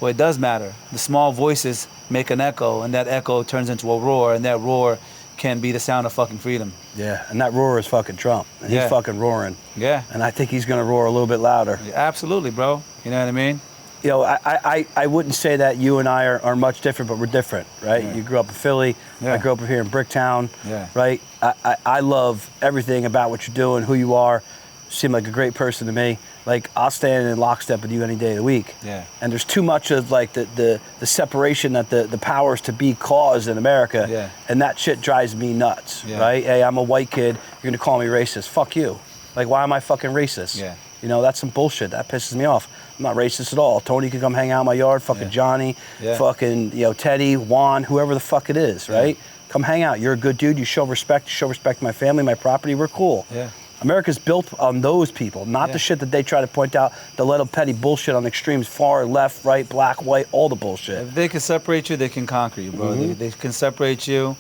Well, it does matter. The small voices make an echo, and that echo turns into a roar, and that roar can be the sound of fucking freedom. Yeah, and that roar is fucking Trump. And he's fucking roaring. Yeah. And I think he's going to roar a little bit louder. Yeah, absolutely, bro. You know what I mean? I wouldn't say that you and I are much different, but we're different, right? Yeah. You grew up in Philly. Yeah. I grew up here in Bricktown, Yeah. right? I love everything about what you're doing, who you are. You seem like a great person to me. Like, I'll stand in lockstep with you any day of the week. Yeah. And there's too much of like the separation that the powers to be caused in America. Yeah. And that shit drives me nuts, Yeah. right? Hey, I'm a white kid. You're gonna call me racist. Fuck you. Like, why am I fucking racist? Yeah. That's some bullshit. That pisses me off. I'm not racist at all. Tony can come hang out in my yard. Fucking Johnny. Yeah. Fucking, Teddy, Juan, whoever the fuck it is, right? Come hang out. You're a good dude. You show respect. You show respect to my family, my property. We're cool. Yeah. America's built on those people, not the shit that they try to point out, the little petty bullshit on extremes, far, left, right, black, white, all the bullshit. If they can separate you, they can conquer you, bro. They can separate you.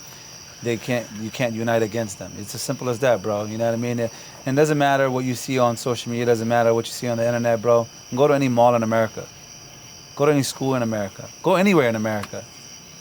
you can't unite against them. It's as simple as that, bro. You know what I mean? And it doesn't matter what you see on social media. It doesn't matter what you see on the internet, bro. Go to any mall in America. Go to any school in America. Go anywhere in America.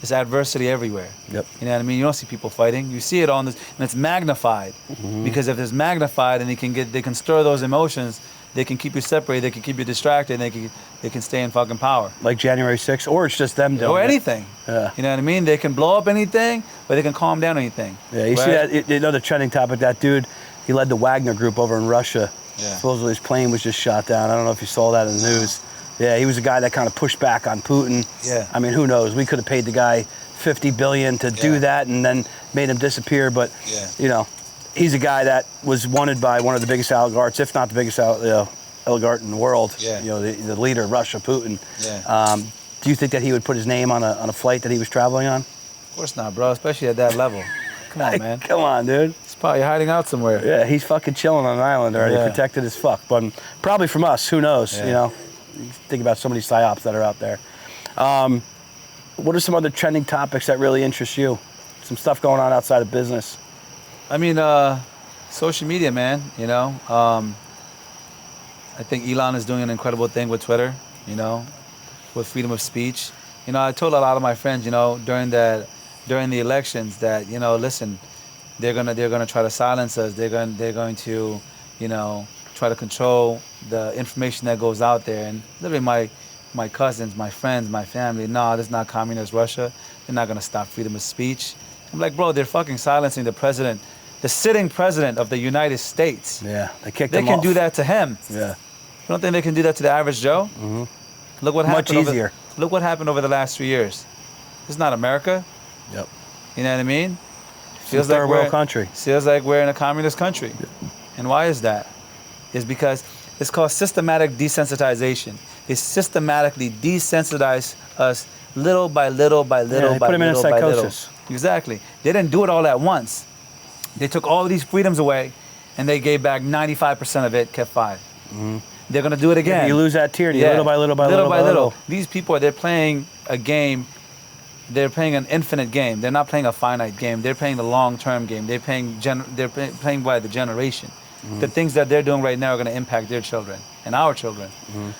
There's adversity everywhere. Yep. You know what I mean? You don't see people fighting. You see it on this, and it's magnified. Because if it's magnified, and they can stir those emotions, they can keep you separated, they can keep you distracted, and they can stay in fucking power. Like January 6th, or it's just them doing Or it. anything. Yeah. You know what I mean? They can blow up anything, but they can calm down anything. Yeah, you see that, another trending topic, that dude, he led the Wagner group over in Russia. Yeah. Supposedly his plane was just shot down. I don't know if you saw that in the news. Yeah, he was a guy that kind of pushed back on Putin. Yeah. I mean, who knows? We could have paid the guy $50 billion to do that and then made him disappear. But, you know, he's a guy that was wanted by one of the biggest oligarchs, if not the biggest oligarch in the world. Yeah. You know, the leader of Russia, Putin. Yeah. Do you think that he would put his name on a flight that he was traveling on? Of course not, bro. Especially at that level. Come on, man. Come on, dude. He's probably hiding out somewhere. Yeah, he's fucking chilling on an island already, Yeah. protected as fuck. But probably from us, who knows? Yeah. You know, you think about so many psyops that are out there. What are some other trending topics that really interest you? Some stuff going on outside of business. I mean, social media, man. You know, I think Elon is doing an incredible thing with Twitter. You know, with freedom of speech. You know, I told a lot of my friends, you know, during the elections that, you know, listen, they're gonna try to silence us. They're going to, you know, try to control the information that goes out there. And literally my cousins, my friends, my family, no, this is not communist Russia. They're not gonna stop freedom of speech. I'm like, bro, they're fucking silencing the president, the sitting president of the United States. Yeah, they kicked They him can off. do that to him. Yeah. You don't think they can do that to the average Joe? Mm-hmm. Look what happened. Much easier. Look what happened over the last 3 years. This is not America. Yep. You know what I mean? Feels like a third world country. Feels like we're in a communist country. And why is that? It's because it's called systematic desensitization. They systematically desensitize us little by little by little they by put 'em in a little by little. psychosis. Exactly. They didn't do it all at once. They took all of these freedoms away, and they gave back 95% of it, kept 5. Mm-hmm. They're gonna do it again. Yeah, you lose that tyranny little by little by little. These people, they're playing a game. They're playing an infinite game. They're not playing a finite game. They're playing the long-term game. They're playing by the generation. Mm-hmm. The things that they're doing right now are going to impact their children and our children. Mm-hmm.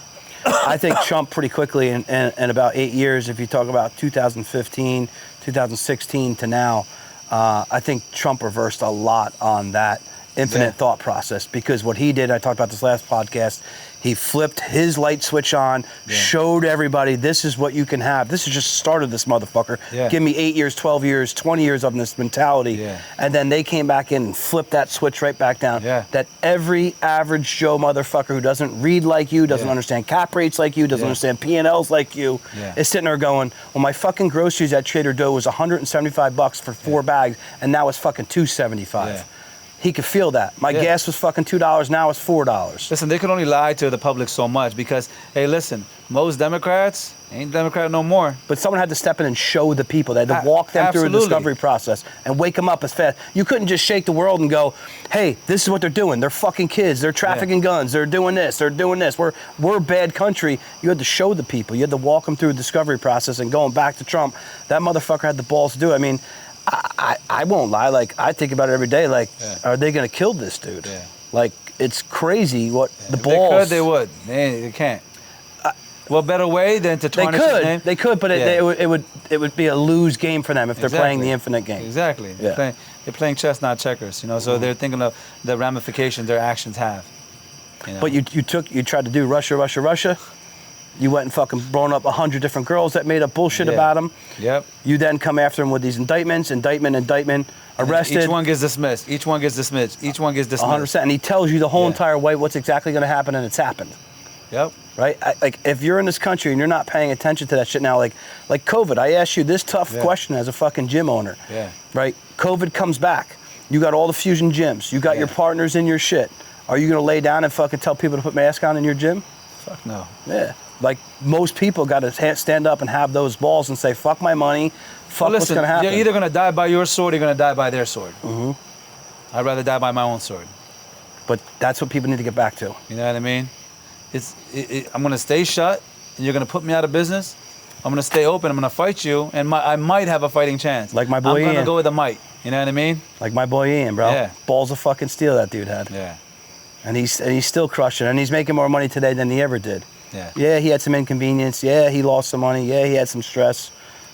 I think Trump pretty quickly in about 8 years, if you talk about 2015, 2016 to now, I think Trump reversed a lot on that infinite thought process, because what he did, I talked about this last podcast, he flipped his light switch on, showed everybody, this is what you can have. This is just the start of this motherfucker. Yeah. Give me 8 years, 12 years, 20 years of this mentality. Yeah. And then they came back in and flipped that switch right back down. Yeah. That every average Joe motherfucker who doesn't read like you, doesn't understand cap rates like you, doesn't understand P&Ls like you, is sitting there going, well, my fucking groceries at Trader Joe was $175 for 4 bags, and now it's fucking $275. Yeah. He could feel that. My gas was fucking $2, now it's $4. Listen, they can only lie to the public so much because, hey, listen, most Democrats ain't Democrat no more. But someone had to step in and show the people. They had to walk them through a discovery process and wake them up as fast. You couldn't just shake the world and go, hey, this is what they're doing. They're fucking kids. They're trafficking guns. They're doing this. They're doing this. We're a bad country. You had to show the people. You had to walk them through a discovery process. And going back to Trump, that motherfucker had the balls to do it. I mean, I won't lie. Like, I think about it every day. Like, are they going to kill this dude? Yeah. Like, it's crazy what the If balls. they could, they would. They can't. What better way than to tarnish his name? They could, but it would be a lose game for them if they're playing the infinite game. Exactly. Yeah. They're playing chess, not checkers. You know, so they're thinking of the ramifications their actions have. You know? But you tried to do Russia. You went and fucking blown up 100 different girls that made up bullshit about him. Yep. You then come after him with these indictments, arrested. Each one gets dismissed. 100%. And he tells you the whole entire way what's exactly going to happen, and it's happened. Yep. Right? Like, if you're in this country and you're not paying attention to that shit now, like COVID, I asked you this tough question as a fucking gym owner. Yeah. Right? COVID comes back. You got all the fusion gyms. You got your partners in your shit. Are you going to lay down and fucking tell people to put masks on in your gym? Fuck no. Yeah. Like, most people got to stand up and have those balls and say, fuck my money, fuck what's going to happen. You're either going to die by your sword or you're going to die by their sword. Mm-hmm. I'd rather die by my own sword. But that's what people need to get back to. You know what I mean? I'm going to stay shut, and you're going to put me out of business. I'm going to stay open. I'm going to fight you, and I might have a fighting chance. Like my boy I'm going to Ian. go with the might. You know what I mean? Like my boy Ian, bro. Yeah. Balls of fucking steel that dude had. Yeah. And he's still crushing, and he's making more money today than he ever did. Yeah. Yeah, he had some inconvenience. Yeah, he lost some money. Yeah, he had some stress.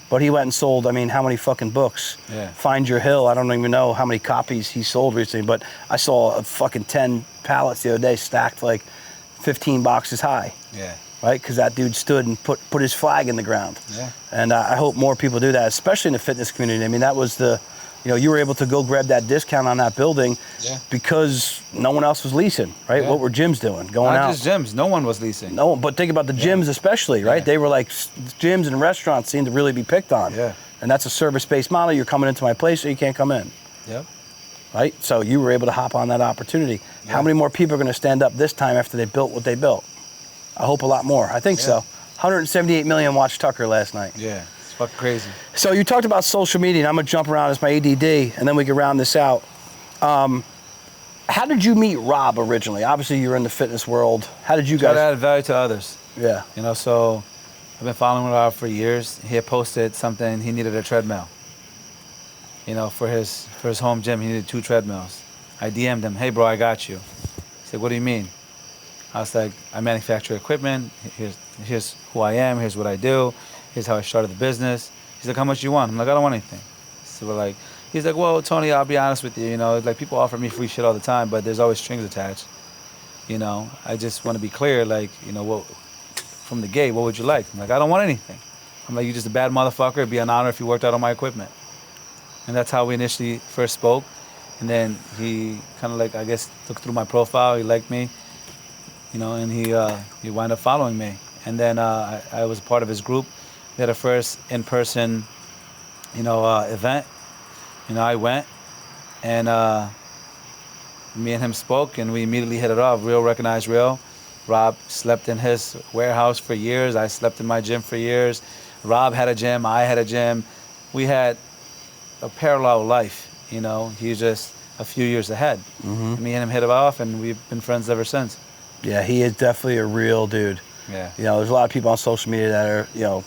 But he went and sold, I mean, how many fucking books? Yeah. Find Your Hill, I don't even know how many copies he sold recently, but I saw a fucking 10 pallets the other day stacked like 15 boxes high. Yeah. Right? Because that dude stood and put his flag in the ground. Yeah. And I hope more people do that, especially in the fitness community. I mean, that was you were able to go grab that discount on that building because no one else was leasing, right? Yeah. What were gyms doing? Going Not out. just gyms. No one was leasing. No, but think about the gyms especially, right? Yeah. They were like, gyms and restaurants seem to really be picked on. Yeah. And that's a service-based model. You're coming into my place, so you can't come in, Yep. right? So you were able to hop on that opportunity. Yeah. How many more people are going to stand up this time after they built what they built? I hope a lot more. I think so. 178 million watched Tucker last night. Yeah. It's fucking crazy. So you talked about social media, and I'm going to jump around as my ADD, and then we can round this out. How did you meet Rob originally? Obviously, you're in the fitness world. How did you Try to guys? add value to others. Yeah. You know, so I've been following Rob for years. He had posted something. He needed a treadmill. You know, for his home gym, he needed 2 treadmills. I DM'd him, "Hey, bro, I got you." He said, "What do you mean?" I was like, "I manufacture equipment. Here's who I am. Here's what I do. Here's how I started the business." He's like, "How much you want?" I'm like, "I don't want anything." So we're like, he's like, "Well, Tony, I'll be honest with you. You know, like people offer me free shit all the time, but there's always strings attached. You know, I just want to be clear, like, you know, what from the gate, what would you like?" I'm like, "I don't want anything." I'm like, "You're just a bad motherfucker. It'd be an honor if you worked out on my equipment." And that's how we initially first spoke. And then he kind of like, I guess, looked through my profile. He liked me, you know, and he wound up following me. And then I was a part of his group. We had a first in-person, you know, event. You know, I went, and me and him spoke, and we immediately hit it off. Real recognized real. Rob slept in his warehouse for years. I slept in my gym for years. Rob had a gym. I had a gym. We had a parallel life, you know. He's just a few years ahead. Mm-hmm. Me and him hit it off, and we've been friends ever since. Yeah, he is definitely a real dude. Yeah. You know, there's a lot of people on social media that are, you know,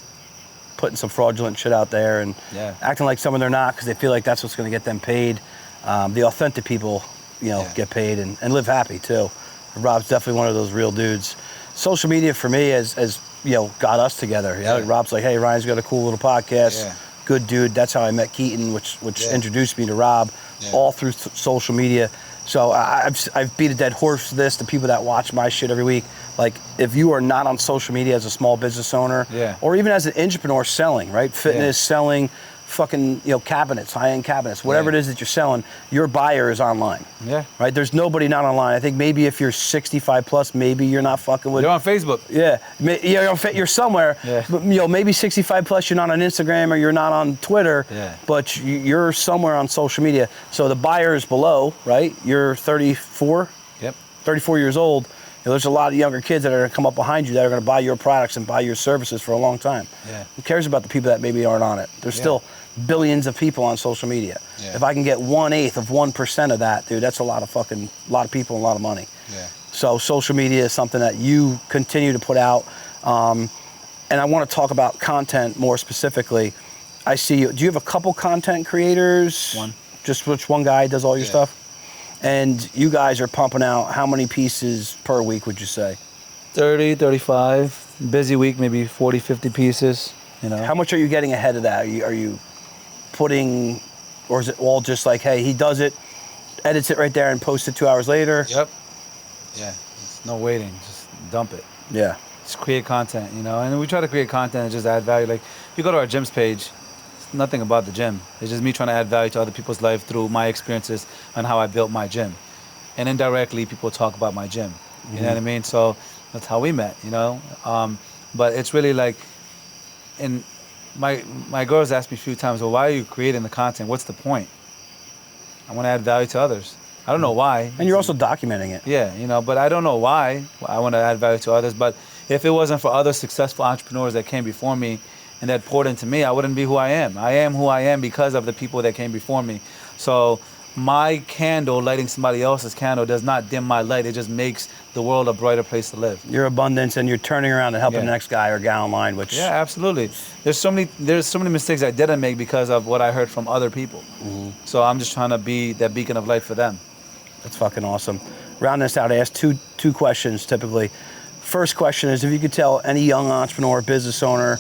putting some fraudulent shit out there and acting like someone they're not because they feel like that's what's going to get them paid. The authentic people, you know, get paid and live happy too. Rob's definitely one of those real dudes. Social media for me has you know, got us together. You know? Rob's like, "Hey, Ryan's got a cool little podcast." Yeah. Good dude. That's how I met Keaton, which introduced me to Rob, all through social media. So I've beat a dead horse for this. The people that watch my shit every week, like if you are not on social media as a small business owner, or even as an entrepreneur selling, right, fitness selling, fucking, you know, cabinets, high-end cabinets, whatever it is that you're selling, your buyer is online. Yeah. Right. There's nobody not online. I think maybe if you're 65 plus, maybe you're not fucking with. You're on Facebook. Yeah. You're somewhere. Yeah. But, you know, maybe 65 plus, you're not on Instagram or you're not on Twitter. Yeah. But you're somewhere on social media. So the buyer is below, right? You're 34. Yep. 34 years old. You know, there's a lot of younger kids that are going to come up behind you that are going to buy your products and buy your services for a long time. Yeah. Who cares about the people that maybe aren't on it? There's still billions of people on social media. Yeah. If I can get 1/8 of 1% of that, dude, that's a lot of people and a lot of money. Yeah. So social media is something that you continue to put out. And I want to talk about content more specifically. I see you. Do you have a couple content creators? One. Just which one guy does all your stuff? And you guys are pumping out how many pieces per week, would you say? 30, 35. Busy week, maybe 40, 50 pieces. You know. How much are you getting ahead of that? Are you putting, or is it all just like, hey, he does it, edits it right there and posts it 2 hours later? Yep. Yeah. There's no waiting. Just dump it. Yeah. Just create content, you know. And we try to create content and just add value. Like, if you go to our gyms page, it's nothing about the gym. It's just me trying to add value to other people's life through my experiences and how I built my gym. And indirectly, people talk about my gym. You know what I mean? So that's how we met, you know. But it's really like, and my girls asked me a few times, well, why are you creating the content? What's the point? I want to add value to others. I don't know why. And you're also documenting it. Yeah, you know, but I don't know why I want to add value to others. But if it wasn't for other successful entrepreneurs that came before me and that poured into me, I wouldn't be who I am. I am who I am because of the people that came before me. So my candle lighting somebody else's candle does not dim my light. It just makes the world a brighter place to live. Your abundance, and you're turning around and helping Yeah. the next guy or gal in line, which Yeah, absolutely. There's so many mistakes I didn't make because of what I heard from other people. So I'm just trying to be that beacon of light for them. that's fucking awesome. Round this out, I ask two questions typically. First question is, if you could tell any young entrepreneur, business owner,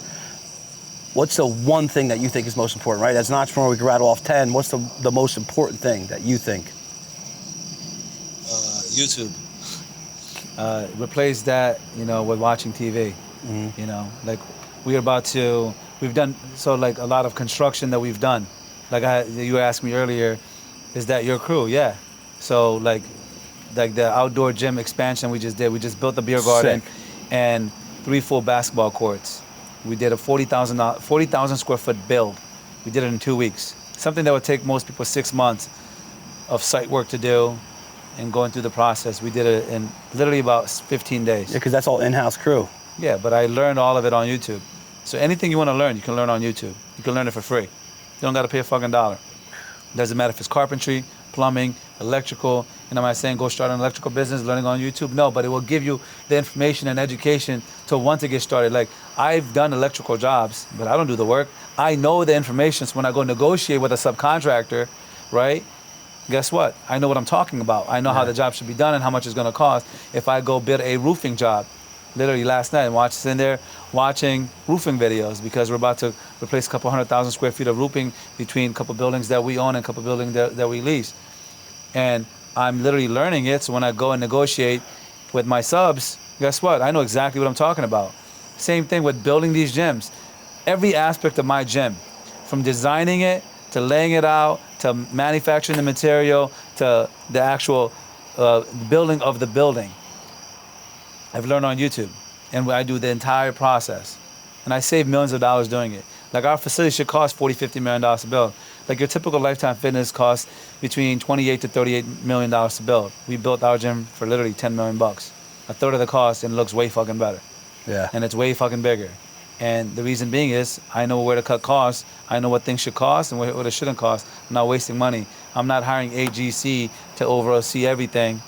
what's the one thing that you think is most important, right? As an entrepreneur, we could rattle off 10. What's the most important thing that you think? YouTube. Replace that, with watching TV. Like we've done, so like a lot of construction that we've done. Like you asked me earlier, is that your crew? Yeah. So like the outdoor gym expansion we just did. We just built the beer garden and 3 full basketball courts. We did a 40,000 square foot build. We did it in 2 weeks. Something that would take most people 6 months of site work to do and going through the process. We did it in literally about 15 days. Yeah, because that's all in-house crew. Yeah, but I learned all of it on YouTube. So anything you want to learn, you can learn on YouTube. You can learn it for free. You don't got to pay a fucking dollar. Doesn't matter if it's carpentry, plumbing, electrical. And am I saying go start an electrical business learning on YouTube? No, but it will give you the information and education to want to get started. Like, I've done electrical jobs, but I don't do the work. I know the information, so when I go negotiate with a subcontractor, right? Guess what? I know what I'm talking about. I know how the job should be done and how much it's going to cost. If I go bid a roofing job, literally last night, sitting there watching roofing videos because we're about to replace a couple 100,000 square feet of roofing between a couple buildings that we own and a couple buildings that we lease. And I'm literally learning it, so when I go and negotiate with my subs, guess what? I know exactly what I'm talking about. Same thing with building these gyms. Every aspect of my gym, from designing it, to laying it out, to manufacturing the material, to the actual building of the building, I've learned on YouTube, and I do the entire process. And I save millions of dollars doing it. Like, our facility should cost $40-50 million to build. Like, your typical Lifetime Fitness costs between $28 to $38 million to build. We built our gym for literally $10 million bucks. A third of the cost, and it looks way fucking better. Yeah. And it's way fucking bigger. And the reason being is I know where to cut costs. I know what things should cost and what it shouldn't cost. I'm not wasting money. I'm not hiring AGC to oversee everything,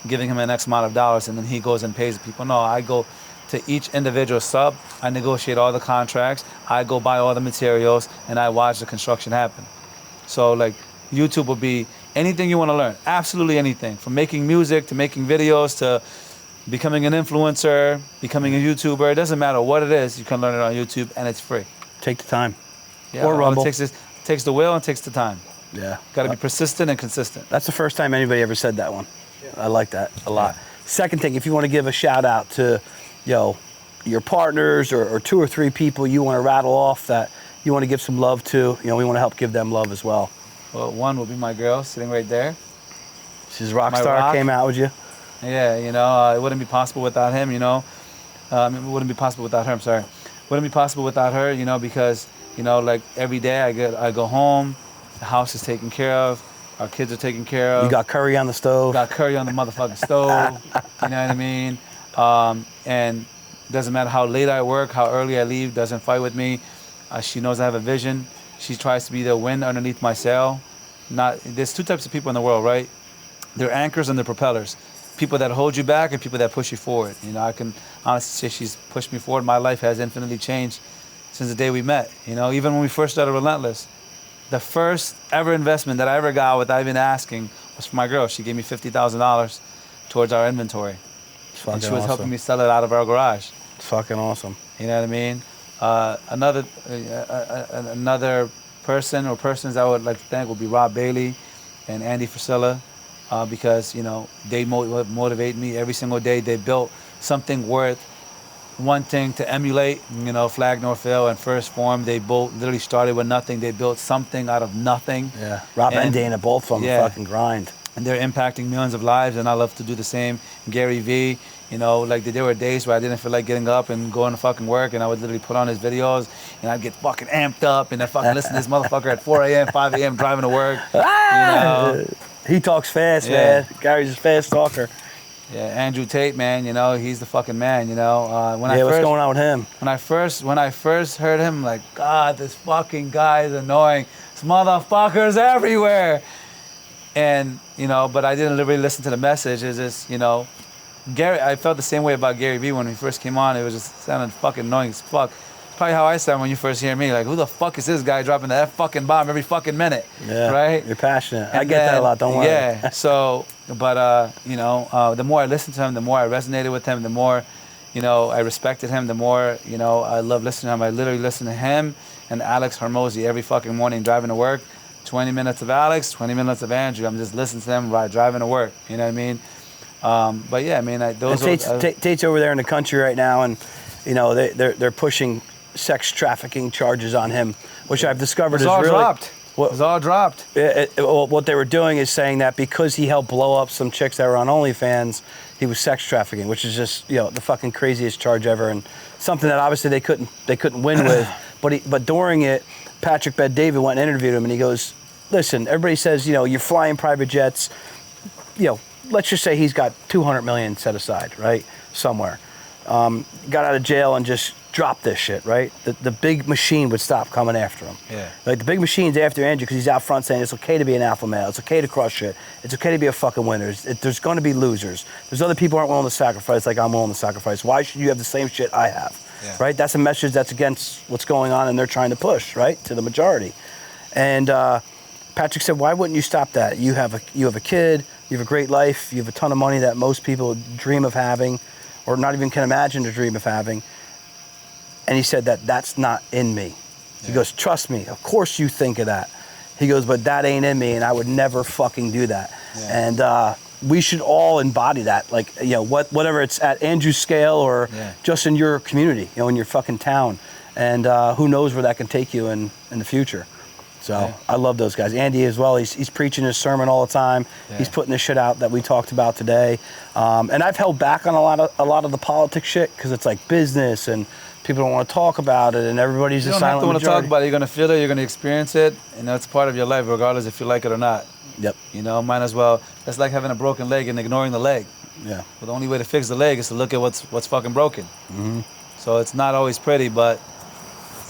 giving him an X amount of dollars, and then he goes and pays the people. No, I go to each individual sub. I negotiate all the contracts. I go buy all the materials, and I watch the construction happen. So, like, YouTube will be anything you want to learn. Absolutely anything. From making music to making videos to becoming an influencer, becoming a YouTuber. It doesn't matter what it is. You can learn it on YouTube, and it's free. Take the time. Yeah, Or all Rumble. it takes the will and takes the time. Yeah. Got to be persistent and consistent. That's the first time anybody ever said that one. I like that a lot. Second thing, if you want to give a shout out to, your partners or 2 or 3 people you want to rattle off that you want to give some love to, we want to help give them love as well. Well, one will be my girl sitting right there. She's a rock My star, rock. came out with you. Yeah, it wouldn't be possible without him, it wouldn't be possible without her, I'm sorry. Wouldn't be possible without her, because, like every day I go home, the house is taken care of, our kids are taken care of. You got curry on the stove. Got curry on the motherfucking stove, you know what I mean? And doesn't matter how late I work, how early I leave, doesn't fight with me. She knows I have a vision. She tries to be the wind underneath my sail. There's 2 types of people in the world, right? They're anchors and they're propellers. People that hold you back and people that push you forward. I can honestly say she's pushed me forward. My life has infinitely changed since the day we met. Even when we first started Relentless, the first ever investment that I ever got without even asking was for my girl. She gave me $50,000 towards our inventory. And she was helping me sell it out of our garage. It's fucking awesome. You know what I mean? Another person or persons I would like to thank would be Rob Bailey and Andy Frisella, because they motivate me every single day. They built something worth wanting to emulate. Flag Nor Fail and First Form, they both literally started with nothing. They built something out of nothing. Yeah, Rob and Dana, both from the fucking grind. And they're impacting millions of lives, and I love to do the same. Gary V, there were days where I didn't feel like getting up and going to fucking work, and I would literally put on his videos, and I'd get fucking amped up, and I fucking listen to this motherfucker at 4 a.m., 5 a.m. driving to work. He talks fast, man. Gary's a fast talker. Yeah, Andrew Tate, man, he's the fucking man, What's going on with him? When I first heard him, like, God, this fucking guy is annoying. This motherfucker's everywhere. And, but I didn't really listen to the message. It's just, Gary, I felt the same way about Gary Vee when he first came on. It was just sounding fucking annoying as fuck. Probably how I sound when you first hear me. Like, who the fuck is this guy dropping the F fucking bomb every fucking minute? Yeah, right? You're passionate. I get that a lot, don't worry. Yeah, so, but, the more I listened to him, the more I resonated with him, the more, I respected him, the more, I love listening to him. I literally listen to him and Alex Hormozy every fucking morning driving to work. 20 minutes of Alex, 20 minutes of Andrew. I'm just listening to them while driving to work. You know what I mean? But yeah, I mean, those and Tate's over there in the country right now, and they're pushing sex trafficking charges on him, which I've discovered is really dropped. It was all dropped. What they were doing is saying that because he helped blow up some chicks that were on OnlyFans, he was sex trafficking, which is just the fucking craziest charge ever, and something that obviously they couldn't win with. But during it, Patrick Bet-David went and interviewed him, and he goes, "Listen, everybody says you're flying private jets. Let's just say he's got $200 million set aside, right, somewhere. Got out of jail and just dropped this shit, right? The big machine would stop coming after him. Yeah. Like the big machine's after Andrew because he's out front saying it's okay to be an alpha male. It's okay to crush shit. It's okay to be a fucking winner. There's going to be losers. There's other people who aren't willing to sacrifice like I'm willing to sacrifice. Why should you have the same shit I have? Yeah. Right? That's a message that's against what's going on and they're trying to push, right, to the majority. And Patrick said, why wouldn't you stop that? You have a kid. You have a great life. You have a ton of money that most people dream of having or not even can imagine to dream of having. And he said that's not in me. Yeah. He goes, trust me, of course you think of that. He goes, but that ain't in me and I would never fucking do that. Yeah. And we should all embody that. Like, whatever it's at Andrew's scale or just in your community, in your fucking town. And who knows where that can take you in the future. So I love those guys. Andy as well. He's preaching his sermon all the time. Yeah. He's putting the shit out that we talked about today. And I've held back on a lot of the politics shit because it's like business and people don't want to talk about it and everybody's a silent majority. You don't have to want to talk about it. You're going to feel it. You're going to experience it. And it's part of your life, regardless if you like it or not. Yep. Might as well. That's like having a broken leg and ignoring the leg. Yeah. Well, the only way to fix the leg is to look at what's fucking broken. Mm-hmm. So it's not always pretty, but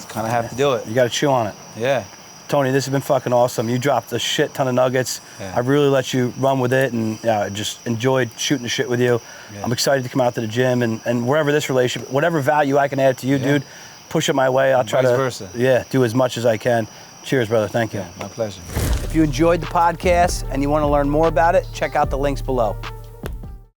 you kind of have to do it. You got to chew on it. Yeah. Tony, this has been fucking awesome. You dropped a shit ton of nuggets. Yeah. I really let you run with it and I just enjoyed shooting the shit with you. Yeah. I'm excited to come out to the gym and wherever this relationship, whatever value I can add to you, dude, push it my way. I'll try to versa. Do as much as I can. Cheers, brother. Thank you. Yeah, my pleasure. If you enjoyed the podcast and you want to learn more about it, check out the links below.